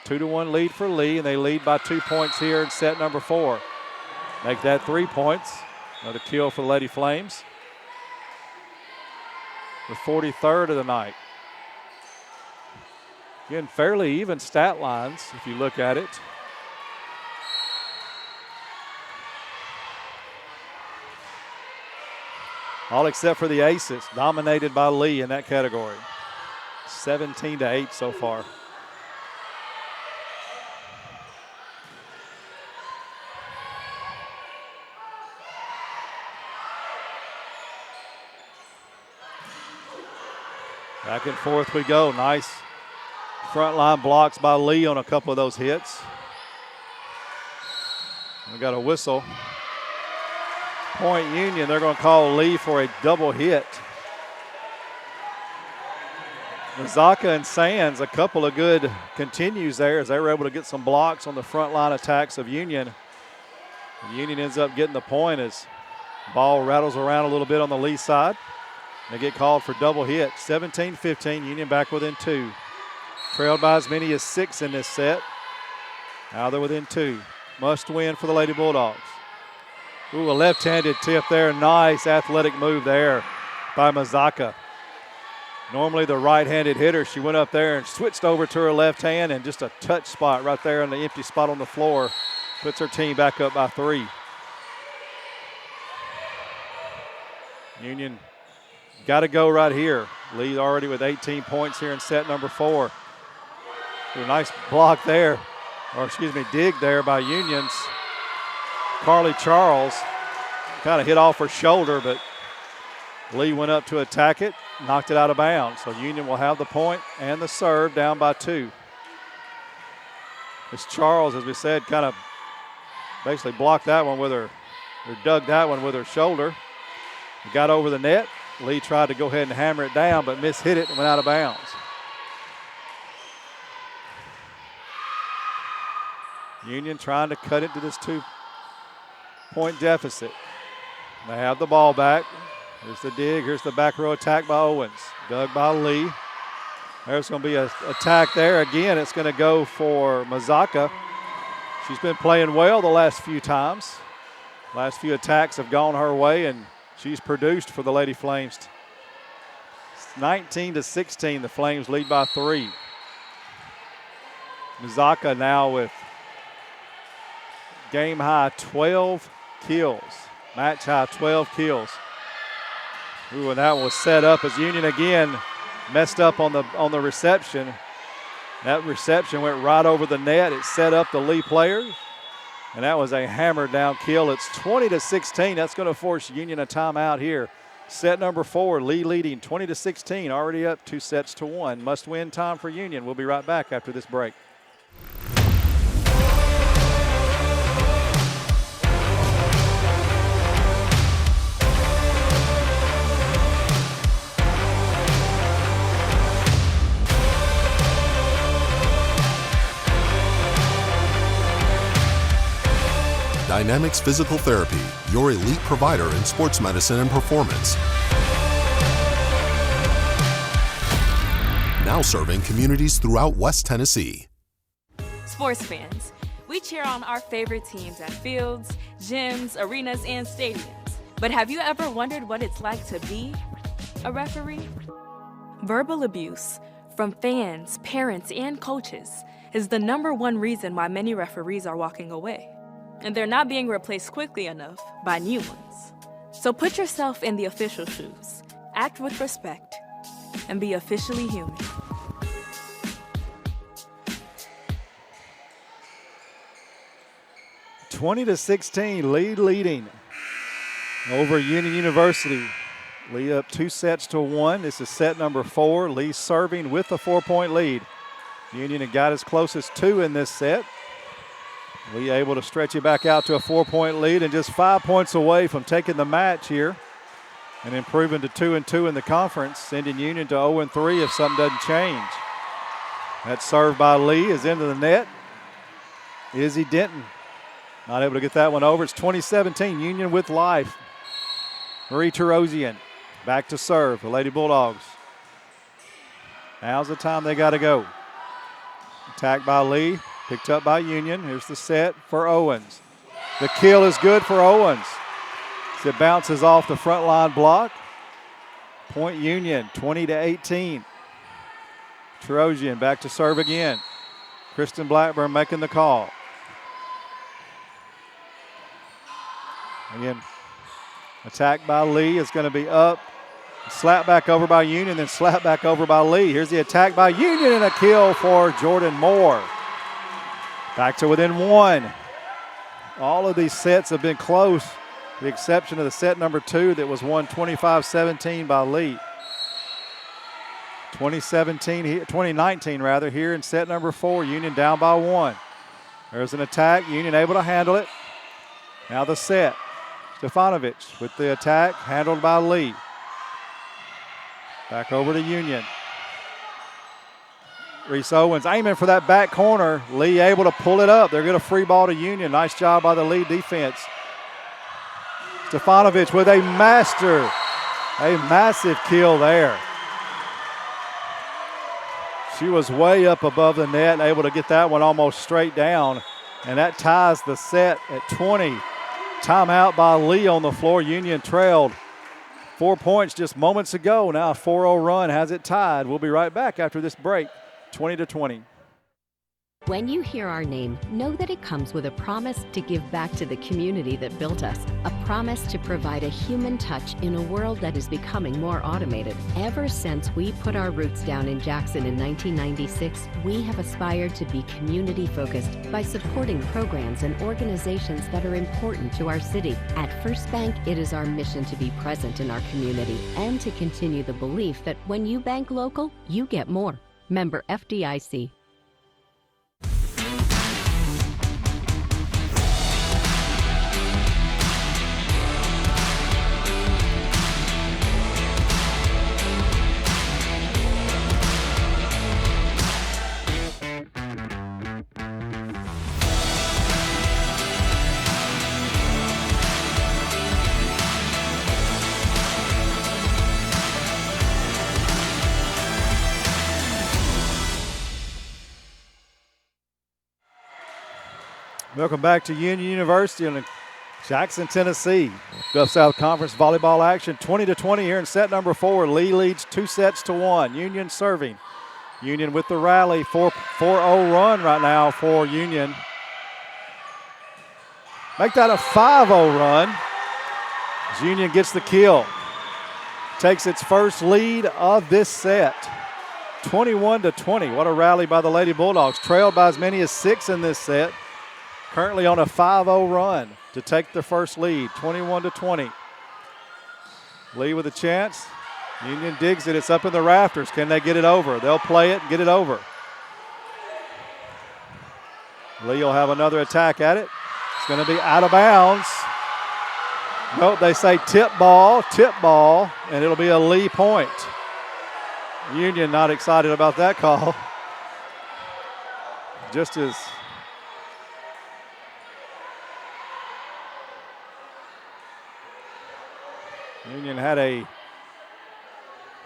2-1 lead for Lee, and they lead by 2 points here in set number 4. Make that 3 points. Another kill for the Lady Flames. The 43rd of the night. Again, fairly even stat lines if you look at it. All except for the aces, dominated by Lee in that category. 17-8 so far. Back and forth we go. Nice front line blocks by Lee on a couple of those hits. We got a whistle. Point Union, they're going to call Lee for a double hit. Mazaka and Sands, a couple of good continues there as they were able to get some blocks on the front line attacks of Union. And Union ends up getting the point as ball rattles around a little bit on the Lee side. They get called for double hit. 17-15, Union back within 2. Trailed by as many as 6 in this set. Now they're within 2. Must win for the Lady Bulldogs. Ooh, a left-handed tip there. Nice athletic move there by Mazaka. Normally the right-handed hitter. She went up there and switched over to her left hand, and just a touch spot right there on the empty spot on the floor puts her team back up by 3. Union got to go right here. Lee already with 18 points here in set number 4. A nice block there, or excuse me, dig there by Union's Carly Charles. Kind of hit off her shoulder, but Lee went up to attack it, knocked it out of bounds. So Union will have the point and the serve down by 2. As Charles, as we said, kind of basically blocked that one with her, or dug that one with her shoulder. It got over the net. Lee tried to go ahead and hammer it down, but mishit it and went out of bounds. Union trying to cut it to this 2-point deficit. They have the ball back. Here's the dig. Here's the back row attack by Owens. Dug by Lee. There's going to be an attack there. Again, it's going to go for Mazaka. She's been playing well the last few times. Last few attacks have gone her way, and she's produced for the Lady Flames. 19-16, the Flames lead by 3. Mazaka now with game high 12 kills. Match high 12 kills. Ooh, and that was set up as Union again messed up on the reception. That reception went right over the net. It set up the Lee player, and that was a hammered down kill. It's 20-16. That's going to force Union a timeout here. Set number 4, Lee leading 20-16, already up 2-1. Must win time for Union. We'll be right back after this break. Dynamics Physical Therapy, your elite provider in sports medicine and performance. Now serving communities throughout West Tennessee. Sports fans, we cheer on our favorite teams at fields, gyms, arenas, and stadiums. But have you ever wondered what it's like to be a referee? Verbal abuse from fans, parents, and coaches is the #1 reason why many referees are walking away. And they're not being replaced quickly enough by new ones. So put yourself in the official shoes, act with respect, and be officially human. (20-16), Lee leading over Union University. Lee up 2-1. This is set number 4. Lee serving with a 4-point lead. Union had got as close as 2 in this set. Lee able to stretch it back out to a 4-point lead and just 5 points away from taking the match here and improving to 2-2 in the conference, sending Union to 0-3 if something doesn't change. That serve by Lee is into the net. Izzy Denton not able to get that one over. It's 20-17, Union with life. Marie Terosian back to serve, the Lady Bulldogs. Now's the time they got to go. Attack by Lee, picked up by Union. Here's the set for Owens. The kill is good for Owens. As it bounces off the front line block. Point Union, 20-18. Terosian back to serve again. Kristen Blackburn making the call. Again, attack by Lee is going to be up. Slap back over by Union, then slap back over by Lee. Here's the attack by Union and a kill for Jordan Moore. Back to within 1. All of these sets have been close, with the exception of the set number 2 that was won 25-17 by Lee. 2019 rather, here in set number 4, Union down by 1. There's an attack, Union able to handle it. Now the set. Stefanovic with the attack, handled by Lee. Back over to Union. Reese Owens aiming for that back corner. Lee able to pull it up. They're going to free ball to Union. Nice job by the Lee defense. Stefanovic with a massive kill there. She was way up above the net, able to get that one almost straight down. And that ties the set at 20. Timeout by Lee on the floor. Union trailed 4 points just moments ago. Now a 4-0 run has it tied. We'll be right back after this break. 20-20. When you hear our name, know that it comes with a promise to give back to the community that built us. A promise to provide a human touch in a world that is becoming more automated. Ever since we put our roots down in Jackson in 1996, we have aspired to be community-focused by supporting programs and organizations that are important to our city. At First Bank, it is our mission to be present in our community and to continue the belief that when you bank local, you get more. Member FDIC. Welcome back to Union University in Jackson, Tennessee. Gulf South Conference volleyball action, 20-20 here in set number 4. Lee leads 2-1. Union serving. Union with the rally, 4-0 run right now for Union. Make that a 5-0 run as Union gets the kill. Takes its first lead of this set, 21-20. What a rally by the Lady Bulldogs. Trailed by as many as 6 in this set. Currently on a 5-0 run to take the first lead, 21-20. Lee with a chance. Union digs it. It's up in the rafters. Can they get it over? They'll play it and get it over. Lee will have another attack at it. It's going to be out of bounds. Nope, they say tip ball, and it'll be a Lee point. Union not excited about that call. Union had a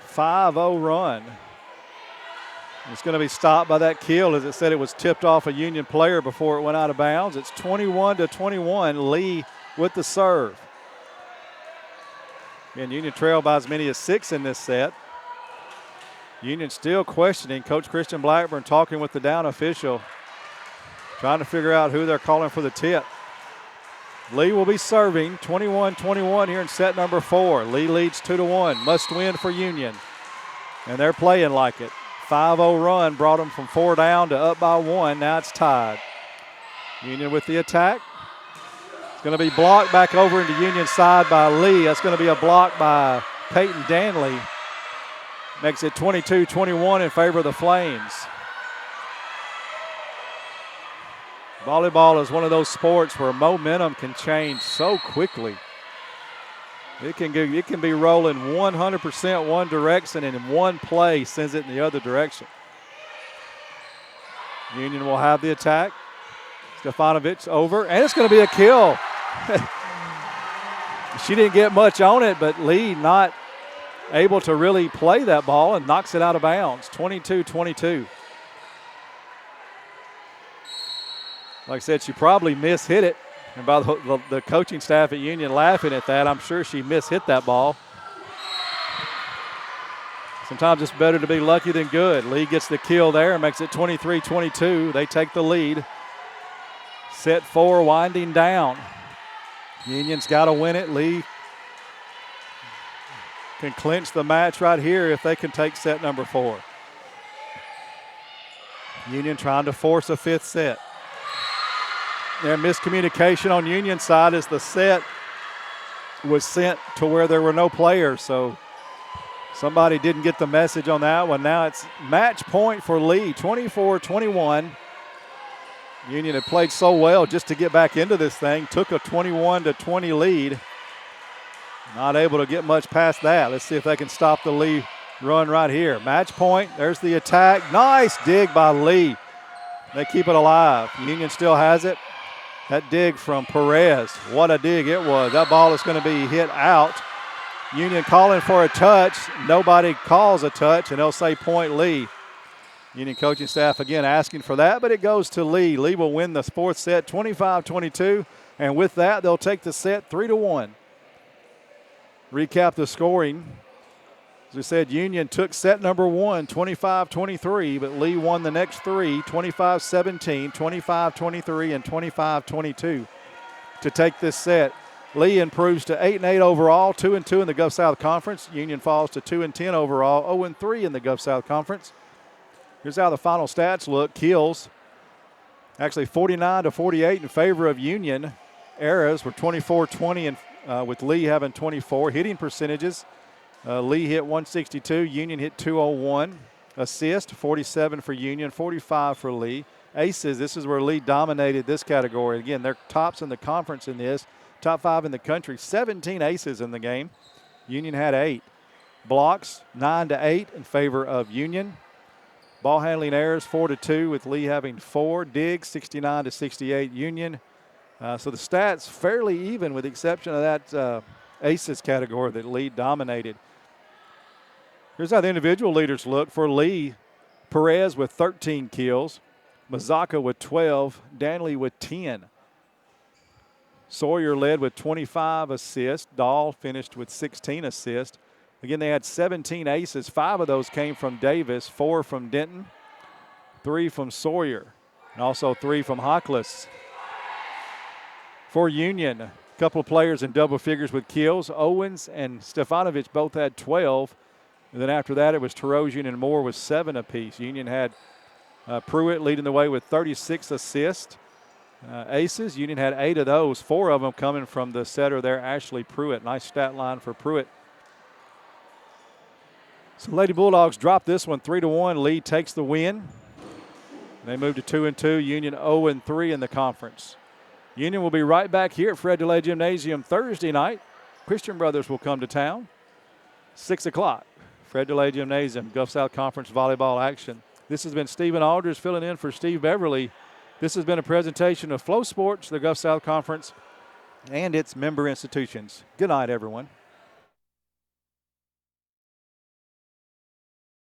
5-0 run. It's going to be stopped by that kill, as it said it was tipped off a Union player before it went out of bounds. It's 21-21. Lee with the serve. And Union trailed by as many as 6 in this set. Union still questioning. Coach Christian Blackburn talking with the down official, trying to figure out who they're calling for the tip. Lee will be serving 21-21 here in set number 4. Lee leads 2-1. Must win for Union. And they're playing like it. 5-0 run brought them from 4 down to up by 1. Now it's tied. Union with the attack. It's going to be blocked back over into Union side by Lee. That's going to be a block by Peyton Danley. Makes it 22-21 in favor of the Flames. Volleyball is one of those sports where momentum can change so quickly. It can be rolling 100% one direction, and in one play sends it in the other direction. Union will have the attack. Stefanovic over, and it's going to be a kill. She didn't get much on it, but Lee not able to really play that ball and knocks it out of bounds. 22-22. Like I said, she probably mishit it. And by the coaching staff at Union laughing at that, I'm sure she mishit that ball. Sometimes it's better to be lucky than good. Lee gets the kill there and makes it 23-22. They take the lead. Set 4 winding down. Union's got to win it. Lee can clinch the match right here if they can take set number 4. Union trying to force a 5th set. Their miscommunication on Union side is the set was sent to where there were no players, so somebody didn't get the message on that one. Now it's match point for Lee, 24-21. Union had played so well just to get back into this thing, took a 21-20 lead. Not able to get much past that. Let's see if they can stop the Lee run right here. Match point, there's the attack. Nice dig by Lee. They keep it alive. Union still has it. That dig from Perez, what a dig it was. That ball is going to be hit out. Union calling for a touch. Nobody calls a touch, and they'll say point Lee. Union coaching staff again asking for that, but it goes to Lee. Lee will win the 4th set 25-22, and with that, they'll take the set 3-1. Recap the scoring. As we said, Union took set number 1, 25-23, but Lee won the next 3, 25-17, 25-23, and 25-22 to take this set. Lee improves to 8-8 overall, 2-2 in the Gulf South Conference. Union falls to 2-10 overall, 0-3 in the Gulf South Conference. Here's how the final stats look. Kills, actually 49-48 in favor of Union. Errors were 24-20 and with Lee having 24. Hitting percentages, Lee hit 162, Union hit 201. Assist, 47 for Union, 45 for Lee. Aces, this is where Lee dominated this category. Again, they're tops in the conference in this, top 5 in the country. 17 aces in the game. Union had 8. Blocks, 9-8 in favor of Union. Ball handling errors, 4-2 with Lee having 4. Digs, 69-68 Union. So the stats fairly even with the exception of that aces category that Lee dominated. Here's how the individual leaders look for Lee. Perez with 13 kills. Mazaka with 12. Danley with 10. Sawyer led with 25 assists. Dahl finished with 16 assists. Again, they had 17 aces. 5 of those came from Davis, 4 from Denton, 3 from Sawyer, and also 3 from Hockless. For Union, a couple of players in double figures with kills. Owens and Stefanovic both had 12. And then after that, it was Tarosian and Moore with 7 apiece. Union had Pruitt leading the way with 36 assists. Aces, Union had 8 of those, 4 of them coming from the setter there, Ashley Pruitt. Nice stat line for Pruitt. So Lady Bulldogs drop this one 3-1. Lee takes the win. They move to 2-2. Union 0-3 in the conference. Union will be right back here at Fred DeLay Gymnasium Thursday night. Christian Brothers will come to town. 6 o'clock. Fred DeLay Gymnasium, Gulf South Conference volleyball action. This has been Stephen Alders filling in for Steve Beverly. This has been a presentation of Flow Sports, the Gulf South Conference, and its member institutions. Good night, everyone.